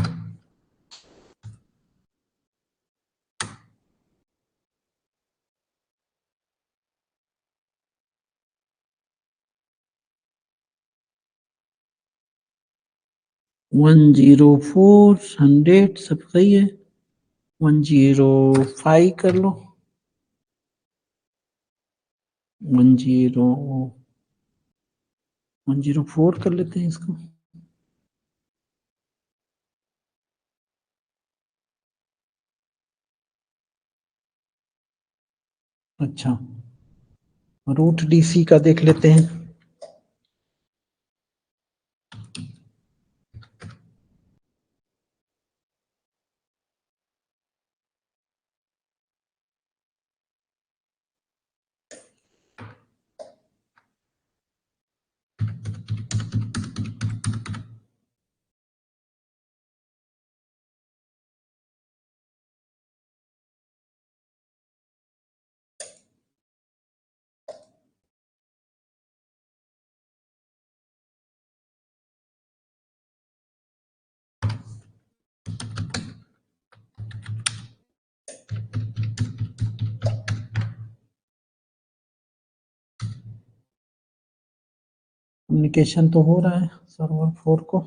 S1: वन जीरो फोर हंड्रेड सब सही है। 105 कर लो। 104 कर लेते हैं इसको। अच्छा रूट डीसी का देख लेते हैं। कम्युनिकेशन तो हो रहा है सर्वर 4 को।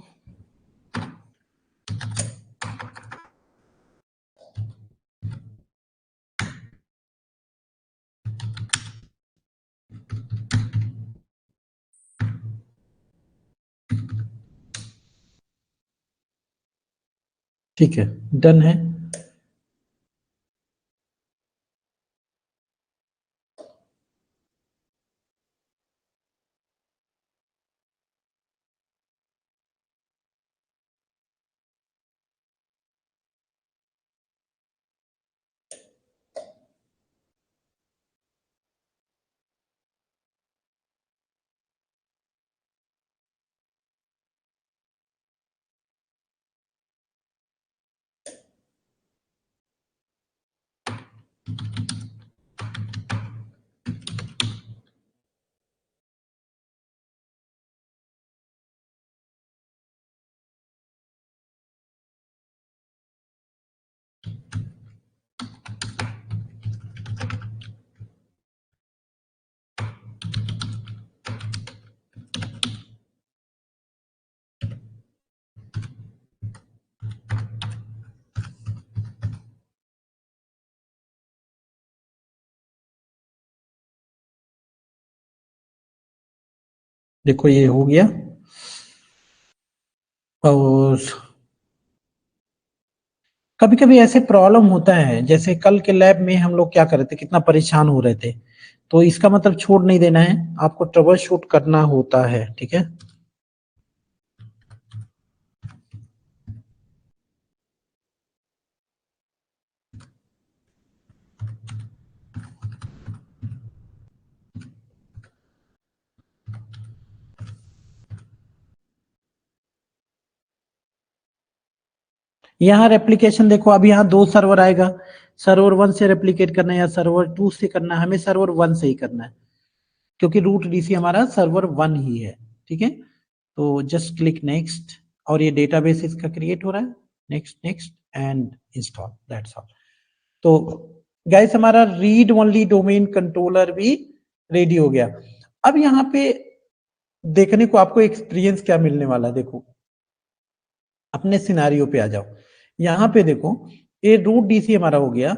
S1: ठीक है, डन है। देखो ये हो गया। और कभी कभी ऐसे प्रॉब्लम होता है, जैसे कल के लैब में हम लोग क्या कर रहे थे, कितना परेशान हो रहे थे। तो इसका मतलब छोड़ नहीं देना है, आपको ट्रबल शूट करना होता है। ठीक है, यहाँ रेप्लिकेशन देखो, अब यहाँ 2 सर्वर आएगा। सर्वर 1 से रेप्लिकेट करना है या सर्वर 2 से करना है, हमें सर्वर 1 से ही करना है, क्योंकि रूट डीसी हमारा सर्वर 1 ही है। ठीक है, तो जस्ट क्लिक नेक्स्ट, और ये डेटाबेस इसका क्रिएट हो रहा है। Next next and install, that's all. तो गाइस हमारा रीड ओनली डोमेन कंट्रोलर भी रेडी हो गया। अब यहाँ पे देखने को आपको एक्सपीरियंस क्या मिलने वाला है, देखो अपने सिनारियो पे आ जाओ। यहाँ पे देखो, ये रूट डीसी हमारा हो गया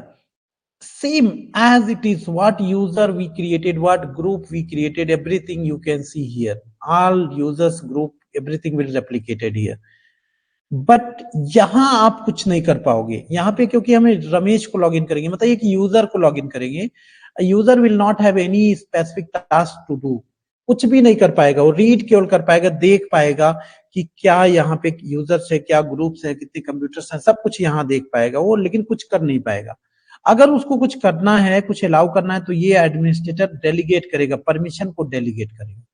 S1: same as it is, what user we created, what group we created, everything you can see here, all users group, everything will replicated here। But यहाँ आप कुछ नहीं कर पाओगे यहाँ पे, क्योंकि हमें रमेश को लॉगिन करेंगे, मतलब एक यूजर को लॉगिन करेंगे। User will not have any specific task to do, कुछ भी नहीं कर पाएगा, वो रीड केवल कर पाएगा, देख पाएगा कि क्या यहाँ पे यूजर्स है, क्या ग्रुप्स है, कितने कंप्यूटर्स हैं, सब कुछ यहाँ देख पाएगा वो, लेकिन कुछ कर नहीं पाएगा। अगर उसको कुछ करना है, कुछ अलाउ करना है, तो ये एडमिनिस्ट्रेटर डेलीगेट करेगा, परमिशन को डेलीगेट करेगा।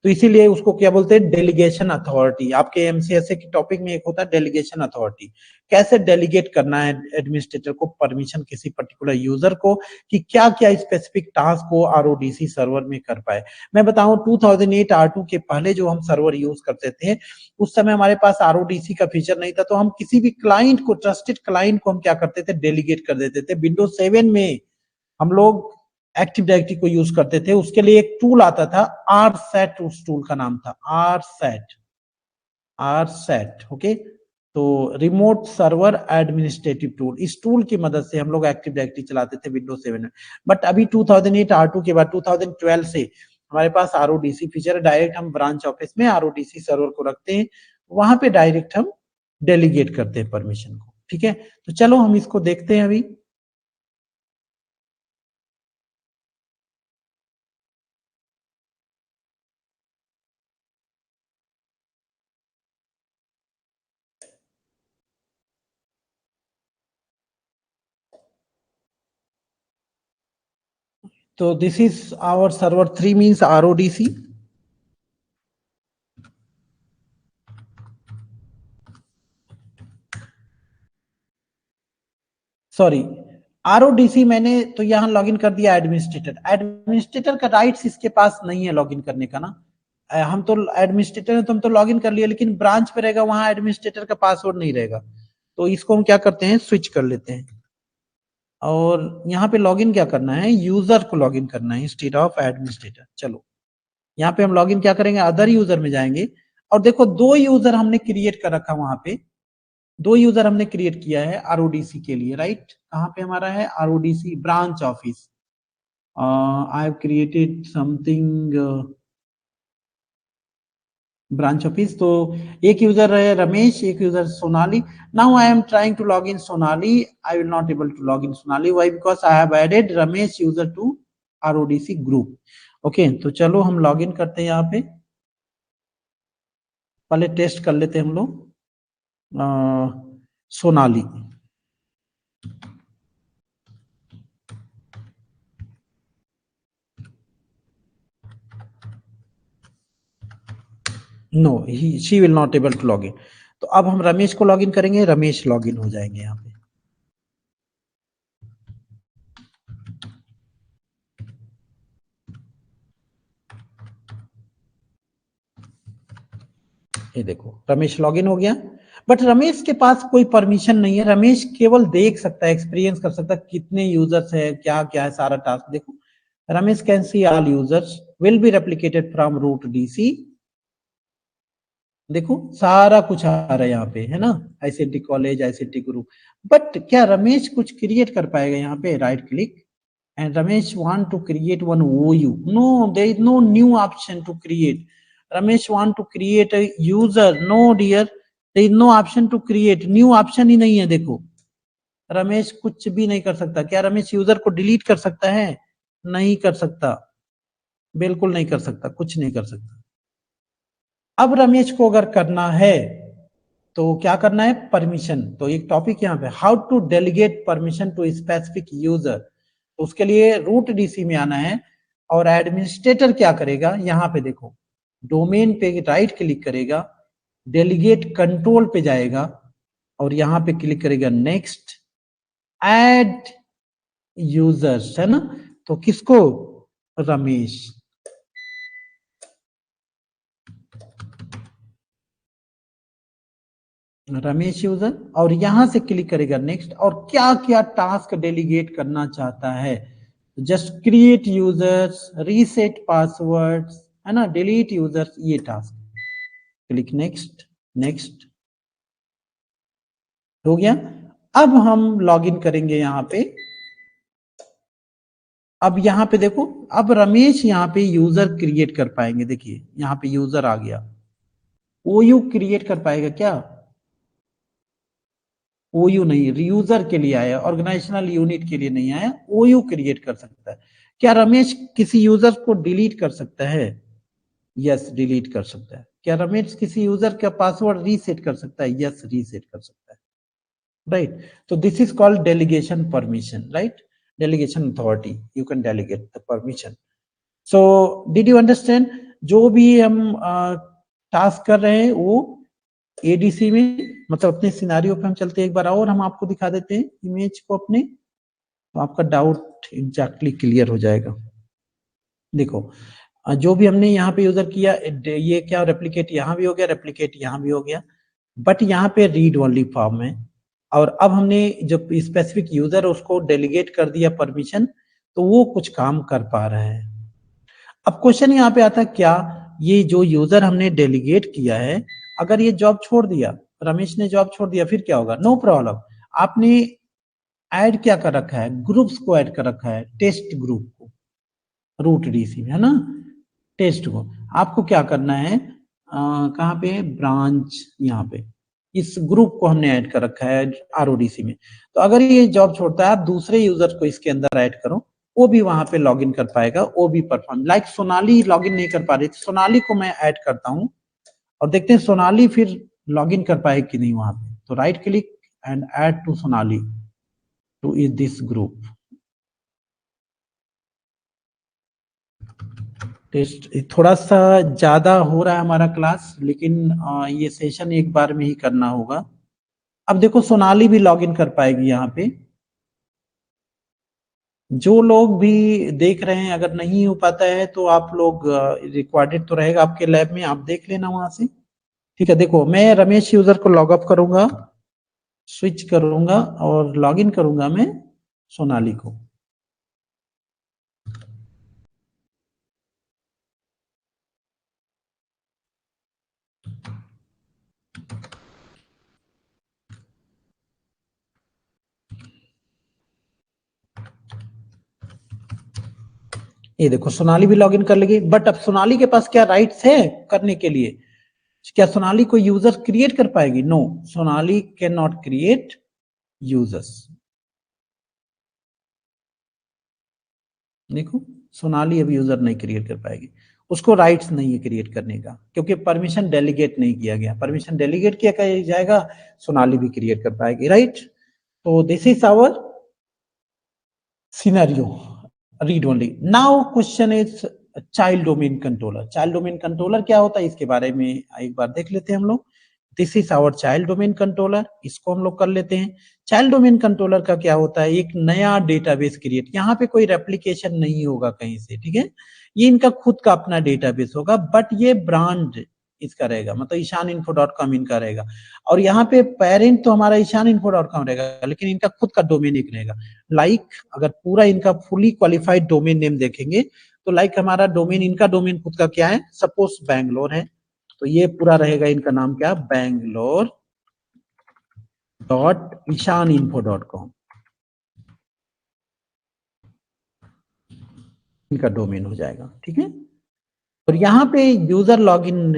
S1: तो इसीलिए उसको क्या बोलते हैं, डेलीगेशन अथॉरिटी। आपके एमसीएसए के टॉपिक में एक होता है डेलीगेशन अथॉरिटी, कैसे डेलीगेट करना है एडमिनिस्ट्रेटर को परमिशन किसी पर्टिकुलर यूजर को, कि क्या क्या स्पेसिफिक टास्क को आरओडीसी सर्वर में कर पाए। मैं बताऊं 2008 R2 के पहले जो हम सर्वर यूज करते थे, उस समय हमारे पास आरओडीसी का फीचर नहीं था, तो हम किसी भी क्लाइंट को, ट्रस्टेड क्लाइंट को हम क्या करते थे, डेलीगेट कर देते थे। विंडोज 7 में हम लोग एक्टिव डायरेक्टरी को यूज करते थे, उसके लिए एक टूल आता था आर सेट, उस टूल का नाम था R set, R set. Okay, तो रिमोट सर्वर एडमिनिस्ट्रेटिव टूल, इस टूल की मदद से हम लोग एक्टिव डायरेक्टरी चलाते थे विंडोज 7 में। बट अभी 2008 R2 के बाद 2012 से हमारे पास आरओडीसी फीचर है, डायरेक्ट हम ब्रांच ऑफिस में आरओडीसी सर्वर को रखते हैं, वहां पे डायरेक्ट हम डेलीगेट करते हैं परमिशन को। ठीक है, तो चलो हम इसको देखते हैं अभी। So this is our server 3 means RODC. Sorry, आरओडीसी मैंने तो यहाँ लॉगिन कर दिया एडमिनिस्ट्रेटर। एडमिनिस्ट्रेटर का राइट्स इसके पास नहीं है लॉगिन करने का ना। हम तो एडमिनिस्ट्रेटर है तो हम तो लॉगिन कर लिए, लेकिन ब्रांच पे रहेगा वहां एडमिनिस्ट्रेटर का पासवर्ड नहीं रहेगा। तो इसको हम क्या करते हैं, स्विच कर लेते हैं। और यहाँ पे लॉगिन क्या करना है, यूजर को लॉगिन करना है इंस्टेड ऑफ एडमिनिस्ट्रेटर। चलो यहाँ पे हम लॉगिन क्या करेंगे, अदर यूजर में जाएंगे और देखो दो यूजर हमने क्रिएट कर रखा वहां पे, दो यूजर हमने क्रिएट किया है आरओडीसी के लिए, राइट। कहाँ पे हमारा है RODC branch office, I have created something branch office. तो एक यूजर है रमेश, एक user Sonali. Now I am trying to log in Sonali, I will not able to log in Sonali, why, because I have added Ramesh user to RODC group. Okay, तो चलो हम log in करते हैं यहाँ पे, पहले टेस्ट कर लेते हैं हम लोग Sonali. No, she will not able to log in. तो अब हम रमेश को लॉग इन करेंगे, रमेश लॉग इन हो जाएंगे यहाँ पे। ये देखो रमेश लॉगिन हो गया, बट रमेश के पास कोई परमिशन नहीं है, रमेश केवल देख सकता है, एक्सपीरियंस कर सकता है कितने यूजर्स है, क्या क्या है, सारा टास्क देखो। Ramesh can see all users will be replicated from root DC, देखो सारा कुछ आ रहा है यहाँ पे, है ना, ICT college, ICT group. But क्या रमेश कुछ क्रिएट कर पाएगा यहाँ पे, right click and Ramesh want to create one OU. No, there is no new option to create. Ramesh want to create a user. No dear, there is no option to create. New option ही नहीं है, देखो रमेश कुछ भी नहीं कर सकता। क्या Ramesh user को डिलीट कर सकता है? नहीं कर सकता, बिल्कुल नहीं कर सकता, कुछ नहीं कर सकता। अब रमेश को अगर करना है तो क्या करना है, परमिशन। तो एक टॉपिक यहाँ पे, how to delegate permission to specific user. तो उसके लिए रूट डीसी में आना है और एडमिनिस्ट्रेटर क्या करेगा, यहाँ पे देखो डोमेन पे राइट क्लिक करेगा, डेलीगेट कंट्रोल पे जाएगा और यहाँ पे क्लिक करेगा नेक्स्ट, ऐड यूजर्स, है ना। तो किसको, रमेश, रमेश यूजर, और यहां से क्लिक करेगा नेक्स्ट, और क्या क्या टास्क डेलीगेट करना चाहता है, just create users, reset passwords, है ना, डिलीट यूजर्स, ये टास्क। क्लिक नेक्स्ट, नेक्स्ट हो गया। अब हम लॉगिन करेंगे यहाँ पे। अब यहाँ पे देखो, अब रमेश यहाँ पे यूजर क्रिएट कर पाएंगे, देखिए यहाँ पे यूजर आ गया। ओयू क्रिएट कर पाएगा क्या, ओयू नहीं, यूजर के लिए आया, ऑर्गेनाइजेशनल यूनिट के लिए नहीं आया, ओयू क्रिएट कर सकता है। क्या रमेश किसी यूजर को डिलीट कर सकता है, यस डिलीट कर सकता है। क्या रमेश किसी यूजर का पासवर्ड रीसेट कर सकता है, यस रीसेट कर सकता है, राइट। तो this is called delegation permission, right, delegation authority, you can delegate the permission. So did you understand, जो भी हम टास्क कर रहे हैं वो एडीसी में, मतलब अपने सिनारियो पे हम चलते हैं एक बार और हम आपको दिखा देते हैं इमेज को अपने, तो आपका डाउट एग्जैक्टली क्लियर हो जाएगा। देखो जो भी हमने यहाँ पे यूजर किया, ये क्या रेप्लिकेट यहाँ भी हो गया, रेप्लिकेट यहाँ भी हो गया, बट यहाँ पे रीड ओनली फॉर्म है। और अब हमने जो स्पेसिफिक यूजर है उसको डेलीगेट कर दिया परमिशन, तो वो कुछ काम कर पा रहा है। अब क्वेश्चन यहाँ पे आता है, क्या ये जो यूजर हमने डेलीगेट किया है, अगर ये जॉब छोड़ दिया, रमेश ने जॉब छोड़ दिया, फिर क्या होगा, नो प्रॉब्लम। आपने ऐड क्या कर रखा है, ग्रुप्स को ऐड कर रखा है, टेस्ट ग्रुप को रूट डीसी में, है ना, टेस्ट को। आपको क्या करना है, कहाँ पे, ब्रांच, यहाँ पे इस ग्रुप को हमने ऐड कर रखा है आरओडीसी में। तो अगर ये जॉब छोड़ता है, आप दूसरे यूजर को इसके अंदर ऐड करो, वो भी वहां पे लॉगिन कर पाएगा, वो भी परफॉर्म, लाइक सोनाली लॉगिन नहीं कर पा रही थी, सोनाली को मैं ऐड करता हूँ और देखते हैं सोनाली फिर लॉगिन कर पाएगी कि नहीं वहां पे। तो right click and add to Sonali to is this group. Test थोड़ा सा ज्यादा हो रहा है हमारा क्लास, लेकिन ये सेशन एक बार में ही करना होगा। अब देखो सोनाली भी लॉगिन कर पाएगी यहाँ पे। जो लोग भी देख रहे हैं, अगर नहीं हो पाता है तो आप लोग, रिकॉर्डेड तो रहेगा आपके लैब में, आप देख लेना वहां से, ठीक है। देखो मैं रमेश यूजर को लॉग अप करूंगा, स्विच करूंगा और लॉगिन करूंगा मैं सोनाली को। ये देखो सोनाली भी लॉगिन कर लेगी, बट अब सोनाली के पास क्या राइट्स है करने के लिए? क्या सोनाली कोई यूजर क्रिएट कर पाएगी? No, Sonali can not create users. देखो सोनाली अब यूजर नहीं क्रिएट कर पाएगी, उसको राइट्स नहीं है क्रिएट करने का, क्योंकि परमिशन डेलीगेट नहीं किया गया। परमिशन डेलीगेट किया जाएगा, सोनाली भी क्रिएट कर पाएगी, राइट? तो this is our scenario, read only. Now question is child domain controller. Child domain controller क्या होता है इसके बारे में एक बार देख लेते हैं हम लोग। This is our child domain controller, इसको हम लोग कर लेते हैं। चाइल्ड डोमेन कंट्रोलर का क्या होता है? एक नया डेटाबेस क्रिएट, यहाँ पे कोई रेप्लिकेशन नहीं होगा कहीं से, ठीक है? ये इनका खुद का अपना डेटाबेस होगा, बट ये ब्रांड इसका रहेगा, मतलब ishaninfo.com इनका रहेगा। और यहाँ पे पेरेंट तो हमारा ishaninfo.com रहेगा, लेकिन इनका खुद का डोमेन एक रहेगा। अगर पूरा इनका फुली क्वालिफाइड डोमेन नेम देखेंगे तो हमारा डोमेन, इनका डोमेन खुद का क्या है? सपोज बैंगलोर है, तो ये पूरा रहेगा इनका नाम क्या? बैंगलोर .ishaninfo.com इनका डोमेन हो जाएगा, ठीक है? और यहाँ पे यूजर लॉगिन,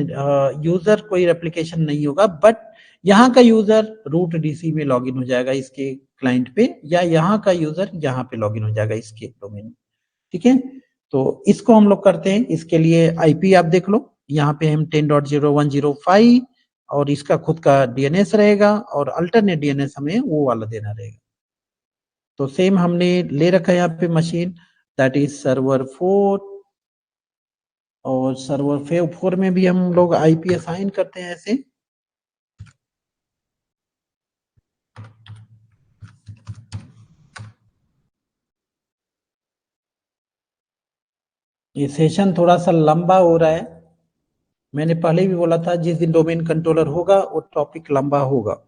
S1: यूजर कोई रेप्लिकेशन नहीं होगा, बट यहाँ का यूजर रूट डीसी में लॉगिन हो जाएगा इसके क्लाइंट पे, या यहाँ का यूजर यहाँ पे लॉगिन हो जाएगा इसके डोमेन में, ठीक है? तो इसको हम लोग करते हैं। इसके लिए आईपी आप देख लो, यहाँ पे हम 10.0.105 और इसका खुद का डीएनएस रहेगा, और अल्टरनेट डीएनएस हमें वो वाला देना रहेगा। तो सेम हमने ले रखा है यहाँ पे मशीन, दैट इज सर्वर 4, और सर्वर 4 में भी हम लोग आईपी असाइन करते हैं ऐसे। ये सेशन थोड़ा सा लंबा हो रहा है, मैंने पहले भी बोला था जिस दिन डोमेन कंट्रोलर होगा वो टॉपिक लंबा होगा।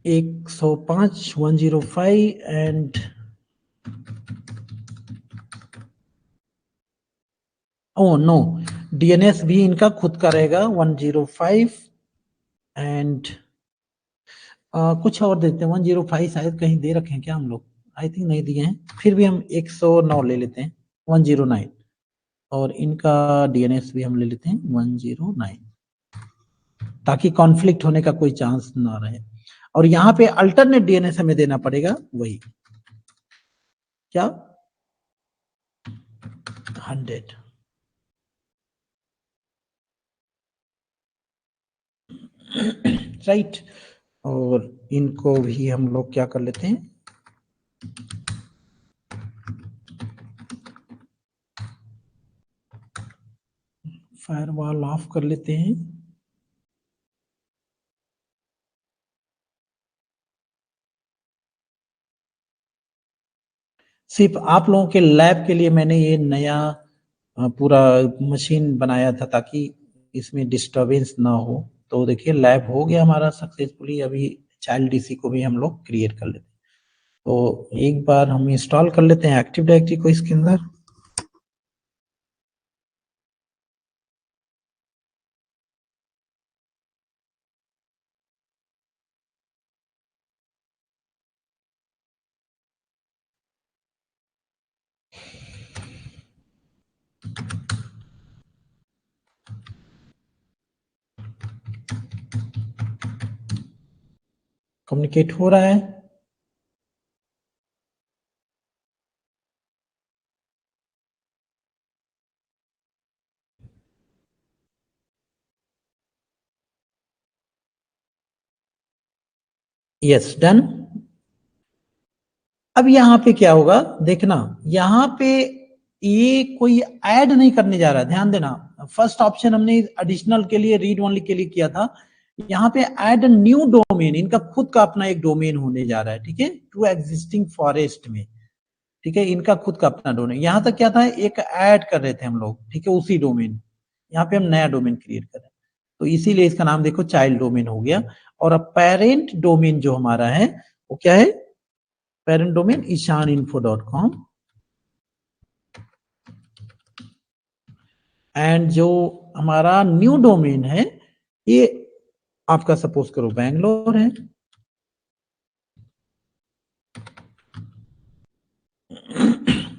S1: एक 105 105 एंड ओ नो, डीएनएस भी इनका खुद का रहेगा 105 एंड कुछ और देते हैं 105, शायद कहीं दे रखे हैं क्या हम लोग? आई थिंक नहीं दिए हैं, फिर भी हम 109 ले लेते हैं, 109, और इनका डीएनएस भी हम ले लेते हैं 109, ताकि कॉन्फ्लिक्ट होने का कोई चांस ना रहे। और यहाँ पे अल्टरनेट डीएनएस हमें देना पड़ेगा वही क्या 100, राइट? और इनको भी हम लोग क्या कर लेते हैं, फायरवॉल ऑफ कर लेते हैं। सिर्फ आप लोगों के लैब के लिए मैंने ये नया पूरा मशीन बनाया था ताकि इसमें डिस्टरबेंस ना हो। तो देखिए लैब हो गया हमारा सक्सेसफुली। अभी चाइल्ड डीसी को भी हम लोग क्रिएट कर लेते हैं। तो एक बार हम इंस्टॉल कर लेते हैं एक्टिव डायरेक्टरी को इसके अंदर। कम्युनिकेट हो रहा है। Yes done. अब यहाँ पे क्या होगा देखना, यहाँ पे ये कोई ऐड नहीं करने जा रहा है, ध्यान देना। फर्स्ट ऑप्शन हमने एडिशनल के लिए, रीड ओनली के लिए किया था। यहाँ पे ऐड न्यू डोमेन, इनका खुद का अपना एक डोमेन होने जा रहा है, ठीक है, टू एग्जिस्टिंग फॉरेस्ट में, ठीक है, इनका खुद का अपना डोमेन। यहाँ तक क्या था, एक ऐड कर रहे थे हम लोग, ठीक है, उसी डोमेन। यहाँ पे हम नया डोमेन क्रिएट कर रहे हैं। तो इसीलिए इसका नाम देखो चाइल्ड डोमेन हो गया। और अब पेरेंट डोमेन जो हमारा है वो क्या है, पेरेंट डोमेन ishaninfo.com। एंड जो हमारा न्यू डोमेन है ये आपका सपोज करो बैंगलोर है।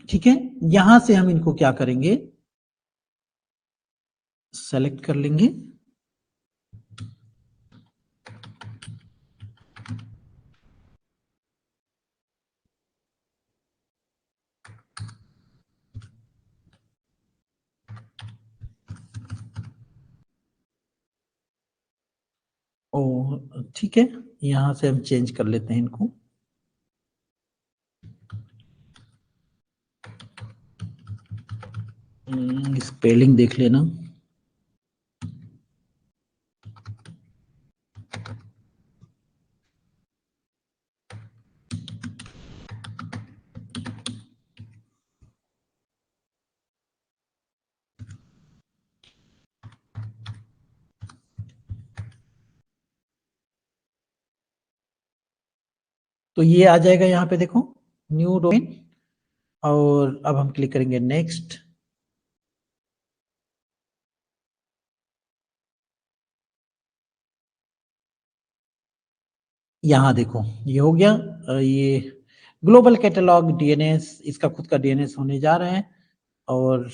S1: ठीक है, यहां से हम इनको क्या करेंगे, सेलेक्ट कर लेंगे। ओ ठीक है, यहां से हम चेंज कर लेते हैं इनको। स्पेलिंग देख लेना। तो ये आ जाएगा यहाँ पे देखो न्यू डोमेन। और अब हम क्लिक करेंगे नेक्स्ट। यहाँ देखो ये हो गया। ये ग्लोबल कैटलॉग डीएनएस, इसका खुद का डीएनएस होने जा रहा है। और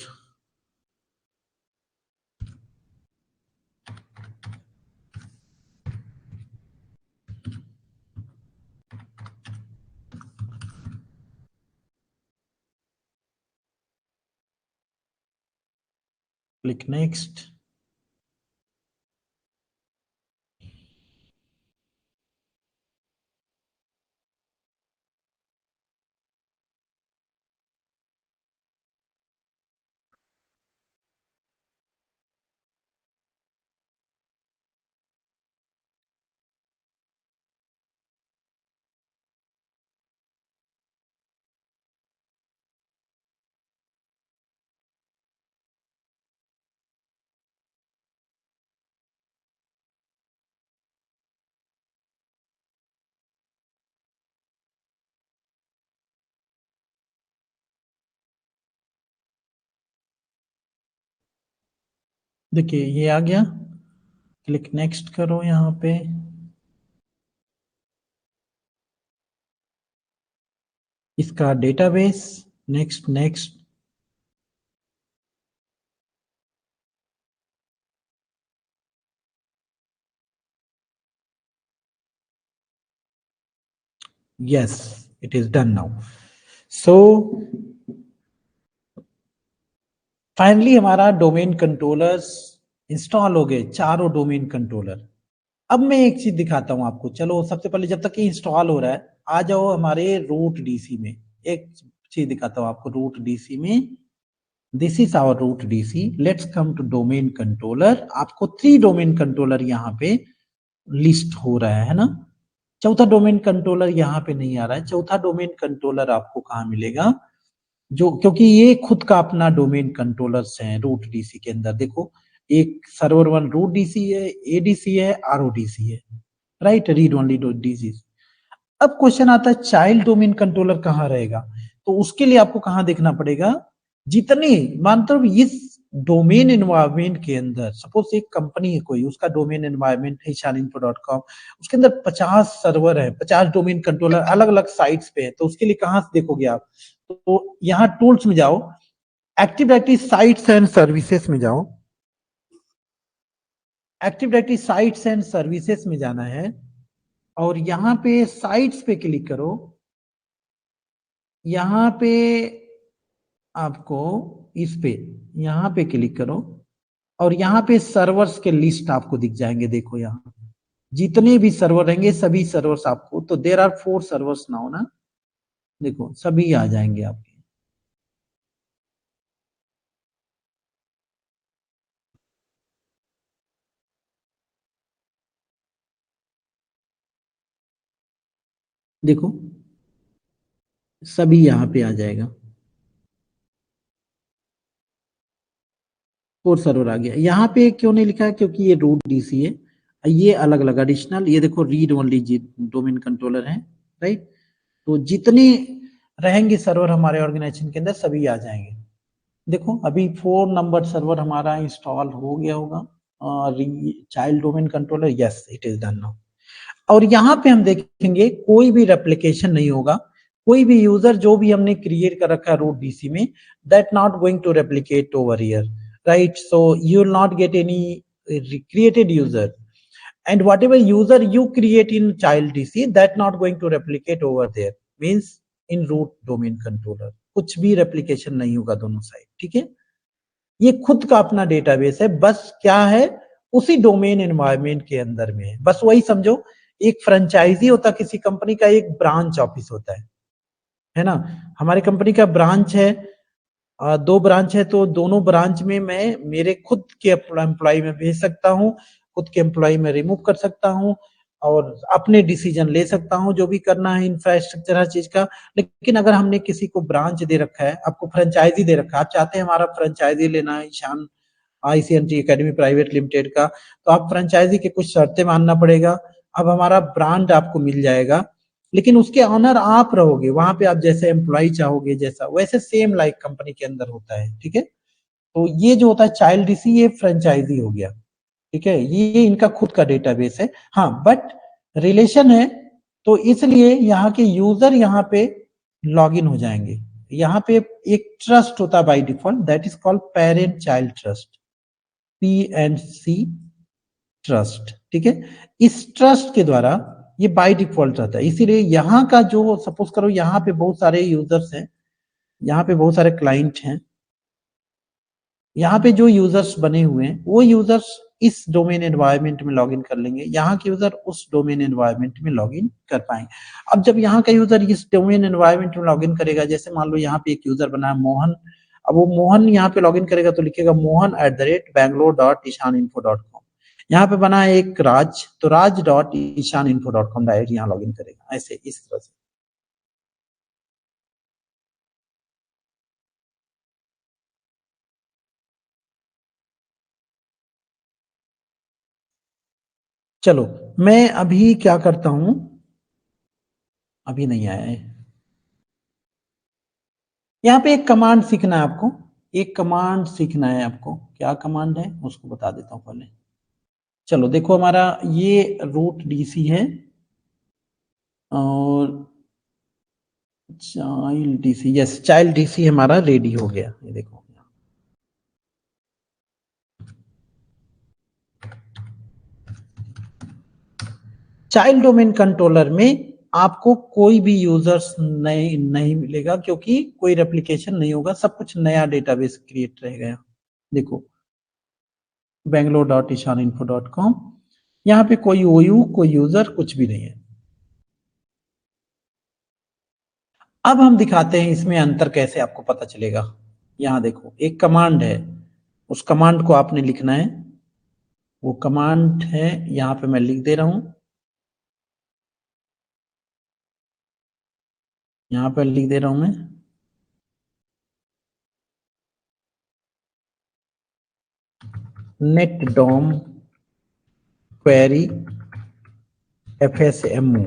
S1: क्लिक नेक्स्ट। देखिए ये आ गया, क्लिक नेक्स्ट करो यहाँ पे। इसका database, next next. yes, it is done now। so finally हमारा डोमेन कंट्रोलर्स इंस्टॉल हो गए, चारों डोमेन कंट्रोलर। अब मैं एक चीज दिखाता हूं आपको। चलो सबसे पहले जब तक ये इंस्टॉल हो रहा है आ जाओ हमारे रूट डीसी में। एक चीज दिखाता हूं आपको रूट डीसी में। This is our root DC. Let's come to domain controller. आपको 3 डोमेन कंट्रोलर यहाँ पे लिस्ट हो रहा है ना। चौथा डोमेन कंट्रोलर यहाँ पे नहीं आ रहा है। चौथा डोमेन कंट्रोलर आपको कहाँ मिलेगा, जो क्योंकि ये खुद का अपना डोमेन कंट्रोलर्स हैं रूट डीसी के अंदर। देखो एक सर्वर वन रूट डीसी है, एडीसी है, आरओडीसी है, राइट, रीड ओनली डीसी। अब क्वेश्चन आता है चाइल्ड डोमेन कंट्रोलर कहाँ रहेगा। तो उसके लिए आपको कहाँ देखना पड़ेगा, जितने मतलब इस डोमेन एनवायरमेंट के अंदर, सपोज एक कंपनी है कोई, उसका डोमेन एनवायरमेंट है ishaninfo.com, उसके अंदर 50 सर्वर है, 50 डोमेन कंट्रोलर अलग अलग साइट्स पे है। तो उसके लिए कहाँ से देखोगे आप, तो यहाँ टूल्स में जाओ, active directory sites and services में जाओ। Active directory sites and services में जाना है और यहाँ पे साइट्स पे क्लिक करो। यहाँ पे आपको इस पे यहाँ पे क्लिक करो और यहाँ पे सर्वर्स के लिस्ट आपको दिख जाएंगे। देखो यहाँ जितने भी सर्वर रहेंगे सभी सर्वर्स आपको, तो देर आर 4 सर्वर्स नाउ ना, देखो सभी आ जाएंगे आपके। देखो सभी यहाँ पे आ जाएगा। कोर सर्वर आ गया। यहाँ पे क्यों नहीं लिखा है? क्योंकि ये रूट डीसी है, ये अलग अलग एडिशनल, ये देखो रीड ओनली डोमेन कंट्रोलर है, राइट। तो जितने रहेंगे सर्वर हमारे ऑर्गेनाइजेशन के अंदर सभी आ जाएंगे। देखो अभी 4 नंबर सर्वर हमारा इंस्टॉल हो गया होगा, child domain controller, yes it is done now. और यहाँ पे हम देखेंगे कोई भी रेप्लिकेशन नहीं होगा, कोई भी यूजर जो भी हमने क्रिएट कर रखा है रूट डीसी में, that not going to replicate over here, right. So you will not get any created user, and whatever user you create in child dc that not going to replicate over there, means in root domain controller कुछ भी replication नहीं होगा दोनों side, ठीक है। ये खुद का अपना डेटाबेस है, बस क्या है उसी डोमेन एनवायरनमेंट के अंदर में है, बस वही समझो। एक फ्रेंचाइजी होता किसी कंपनी का, एक ब्रांच ऑफिस होता है ना। हमारी कंपनी का ब्रांच है, 2 ब्रांच है, तो दोनों ब्रांच में मैं मेरे खुद के एम्प्लॉय में भेज सकता हूँ, खुद के एम्प्लॉय में रिमूव कर सकता हूँ और अपने डिसीजन ले सकता हूँ जो भी करना है इंफ्रास्ट्रक्चर हर चीज का। लेकिन अगर हमने किसी को ब्रांच दे रखा है, आपको फ्रेंचाइजी दे रखा है, आप चाहते हैं हमारा फ्रेंचाइजी लेना है ईशान आईसीएनटी एकेडमी प्राइवेट लिमिटेड का, तो आप फ्रेंचाइजी के कुछ शर्तें मानना पड़ेगा। अब हमारा ब्रांड आपको मिल जाएगा, लेकिन उसके ऑनर आप रहोगे वहां पे, आप जैसे एम्प्लॉय चाहोगे जैसा वैसे सेम लाइक कंपनी के अंदर होता है, ठीक है। तो ये जो होता है चाइल्ड डीसी, ये फ्रेंचाइजी हो गया, ठीक है, ये इनका खुद का डेटाबेस है। हाँ बट रिलेशन है, तो इसलिए यहाँ के यूजर यहाँ पे लॉग इन हो जाएंगे। यहाँ पे एक ट्रस्ट होता है by default, that is called parent child trust, P&C trust, ठीक है। इस ट्रस्ट के द्वारा ये बाय डिफॉल्ट रहता है, इसीलिए यहाँ का जो सपोज करो यहाँ पे बहुत सारे यूजर्स हैं, यहाँ पे बहुत सारे क्लाइंट हैं, यहाँ पे जो यूजर्स बने हुए हैं वो यूजर्स इस डोमेन एनवायरनमेंट में लॉगिन कर लेंगे, यहाँ के यूजर उस डोमेन एनवायरनमेंट में लॉगिन कर पाएंगे। अब जब यहाँ का यूजर इस डोमेन एनवायरनमेंट में लॉगिन करेगा, जैसे मान लो यहाँ पे एक यूजर बना है मोहन, अब वो मोहन यहाँ पे लॉगिन करेगा तो लिखेगा mohan@bangalore.ishaninfo.com। यहाँ पे बना है एक राज, तो raj.ishaninfo.com डायरेक्ट यहाँ लॉगिन करेगा, ऐसे इस तरह से। चलो मैं अभी क्या करता हूं, अभी नहीं आया है, यहाँ पे एक कमांड सीखना है आपको, एक कमांड सीखना है आपको, क्या कमांड है उसको बता देता हूँ पहले। चलो देखो हमारा ये रूट डीसी है और child DC, yes child DC हमारा रेडी हो गया, ये देखो। चाइल्ड डोमेन कंट्रोलर में आपको कोई भी यूजर्स नहीं नहीं मिलेगा, क्योंकि कोई रेप्लिकेशन नहीं होगा, सब कुछ नया डेटाबेस क्रिएट रहेगा। देखो bangalore.ishaninfo.com, यहाँ पे कोई ओयू कोई यूजर कुछ भी नहीं है। अब हम दिखाते हैं इसमें अंतर कैसे आपको पता चलेगा। यहाँ देखो एक कमांड है, उस कमांड को आपने लिखना है, वो कमांड है यहाँ पे मैं लिख दे रहा हूं, यहाँ पे लिख दे रहा हूं मैं, net dom query FSMO,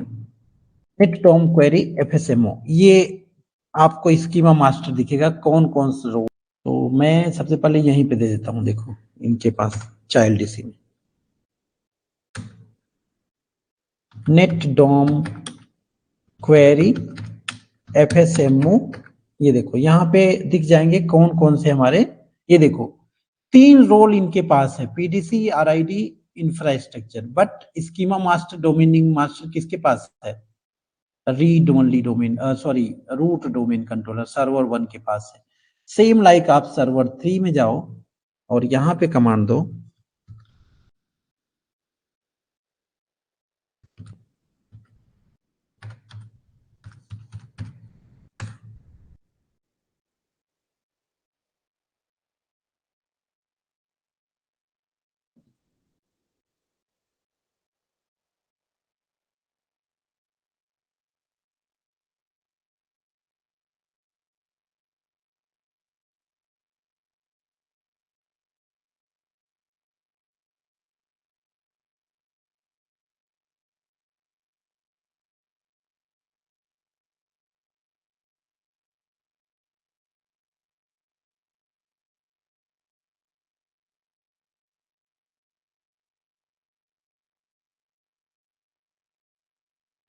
S1: net dom query FSMO, ये आपको स्कीमा मास्टर दिखेगा कौन कौन से रो। तो मैं सबसे पहले यहीं पे दे देता हूं, देखो इनके पास चाइल्ड डीसी में नेट डॉम क्वेरी एफएसएमओ, ये देखो यहाँ पे दिख जाएंगे कौन कौन से हमारे, ये देखो 3 रोल इनके पास है, PDC RID infrastructure, but schema master domain naming master किसके पास है? Read only domain, sorry root domain controller server 1 के पास है। सेम लाइक आप सर्वर 3 में जाओ और यहाँ पे कमांड दो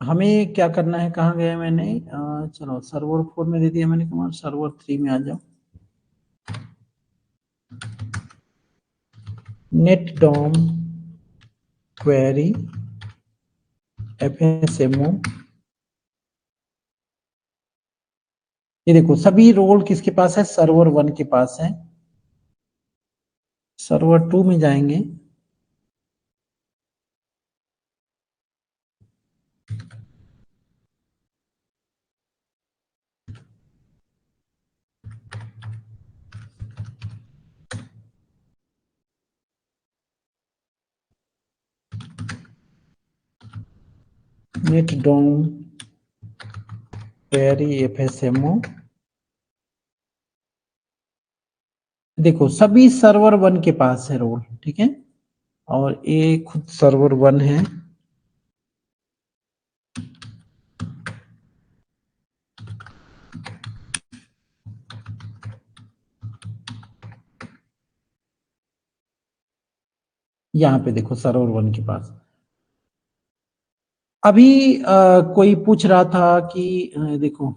S1: हमें क्या करना है, कहाँ गया मैंने, चलो सर्वर 4 में दे दिया मैंने कमांड, सर्वर 3 में आ जाओ। नेट डॉम क्वेरी fsmo, ये देखो सभी रोल किसके पास है, सर्वर 1 के पास है। सर्वर 2 में जाएंगे, नेट डॉम क्वेरी fsmo, देखो सभी सर्वर 1 के पास है रोल, ठीक है, और ये खुद सर्वर 1 है। यहाँ पे देखो सर्वर 1 के पास। अभी कोई पूछ रहा था कि देखो,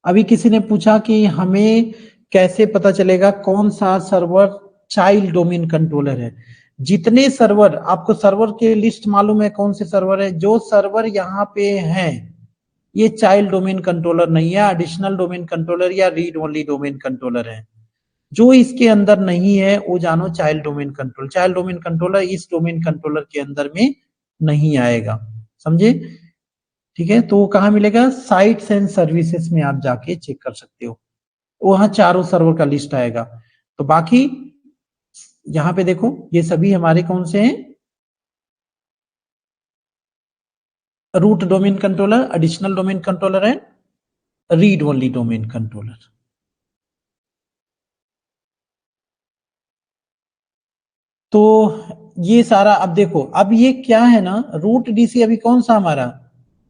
S1: अभी किसी ने पूछा कि हमें कैसे पता चलेगा कौन सा सर्वर चाइल्ड डोमेन कंट्रोलर है। जितने सर्वर आपको सर्वर के लिस्ट मालूम है, कौन से सर्वर है, जो सर्वर यहाँ पे है ये चाइल्ड डोमेन कंट्रोलर नहीं है, एडिशनल डोमेन कंट्रोलर या रीड ओनली डोमेन कंट्रोलर है। जो इसके अंदर नहीं है वो जानो child domain control, child domain controller इस डोमेन कंट्रोलर के अंदर में नहीं आएगा, समझे, ठीक है। तो वो कहाँ मिलेगा, साइट्स एंड सर्विसेज में आप जाके चेक कर सकते हो, वहां चारों सर्वर का लिस्ट आएगा। तो बाकी यहाँ पे देखो ये सभी हमारे कौन से हैं, root domain controller, additional domain controller है, रीड ओनली डोमेन कंट्रोलर। तो ये सारा अब देखो, अब ये क्या है ना, रूट डीसी अभी कौन सा हमारा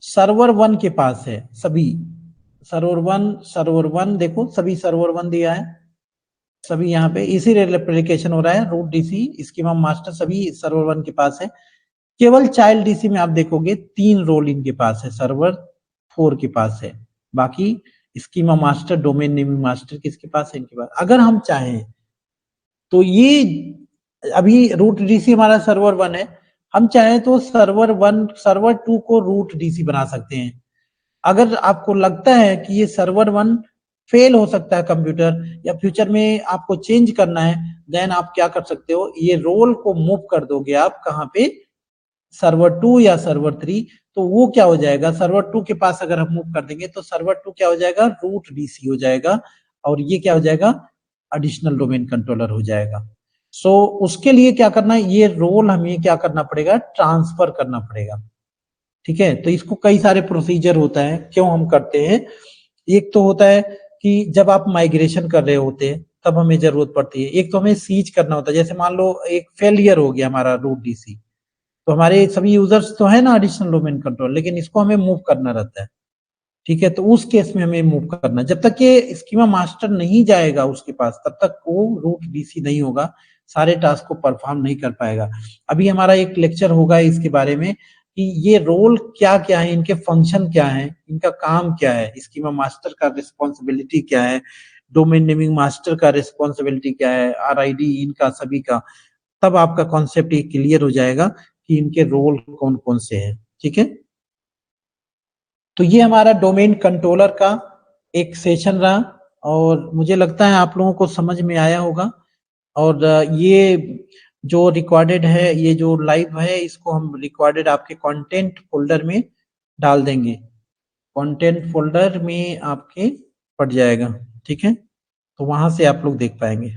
S1: सर्वर 1 के पास है, सभी सर्वर वन देखो सभी सर्वर 1 दिया है, सभी यहाँ पे इसी रेप्लिकेशन हो रहा है, रूट डीसी स्कीमा मास्टर सभी सर्वर 1 के पास है। केवल चाइल्ड डीसी में आप देखोगे 3 रोल इनके पास है, सर्वर 4 के पास है, बाकी schema master domain naming master किसके पास है, इनके पास। अगर हम चाहें तो ये अभी रूट डीसी हमारा सर्वर 1 है, हम चाहें तो सर्वर 1 सर्वर 2 को रूट डीसी बना सकते हैं। अगर आपको लगता है कि ये सर्वर 1 फेल हो सकता है कंप्यूटर, या फ्यूचर में आपको चेंज करना है, देन आप क्या कर सकते हो, ये रोल को मूव कर दोगे आप कहाँ पे, सर्वर 2 या सर्वर 3। तो वो क्या हो जाएगा, सर्वर 2 के पास अगर हम मूव कर देंगे तो सर्वर 2 क्या हो जाएगा, रूट डीसी हो जाएगा, और ये क्या हो जाएगा, एडिशनल डोमेन कंट्रोलर हो जाएगा। सो उसके लिए क्या करना है, ये रोल हमें क्या करना पड़ेगा, ट्रांसफर करना पड़ेगा, ठीक है। तो इसको कई सारे प्रोसीजर होता है, क्यों हम करते हैं, एक तो होता है कि जब आप माइग्रेशन कर रहे होते हैं तब हमें जरूरत पड़ती है, एक तो हमें सीज करना होता है, जैसे मान लो एक फेलियर हो गया हमारा रूट डीसी, तो हमारे सभी यूजर्स तो है ना एडिशनल डोमेन कंट्रोल, लेकिन इसको हमें मूव करना रहता है, ठीक है। तो उस केस में हमें मूव करना, जब तक ये स्कीमा मास्टर नहीं जाएगा उसके पास तब तक वो रूट डीसी नहीं होगा, सारे टास्क को परफॉर्म नहीं कर पाएगा। अभी हमारा एक लेक्चर होगा इसके बारे में कि ये रोल क्या क्या है, इनके फंक्शन क्या है, इनका काम क्या है, स्कीमा मास्टर का रिस्पॉन्सिबिलिटी क्या है, डोमेन नेमिंग मास्टर का रिस्पॉन्सिबिलिटी क्या है, आरआईडी इनका सभी का, तब आपका कॉन्सेप्ट ये क्लियर हो जाएगा कि इनके रोल कौन कौन से हैं, ठीक है। तो ये हमारा डोमेन कंट्रोलर का एक सेशन रहा, और मुझे लगता है आप लोगों को समझ में आया होगा। और ये जो रिकॉर्डेड है, ये जो लाइव है, इसको हम रिकॉर्डेड आपके कंटेंट फोल्डर में डाल देंगे, कंटेंट फोल्डर में आपके पड़ जाएगा, ठीक है, तो वहां से आप लोग देख पाएंगे।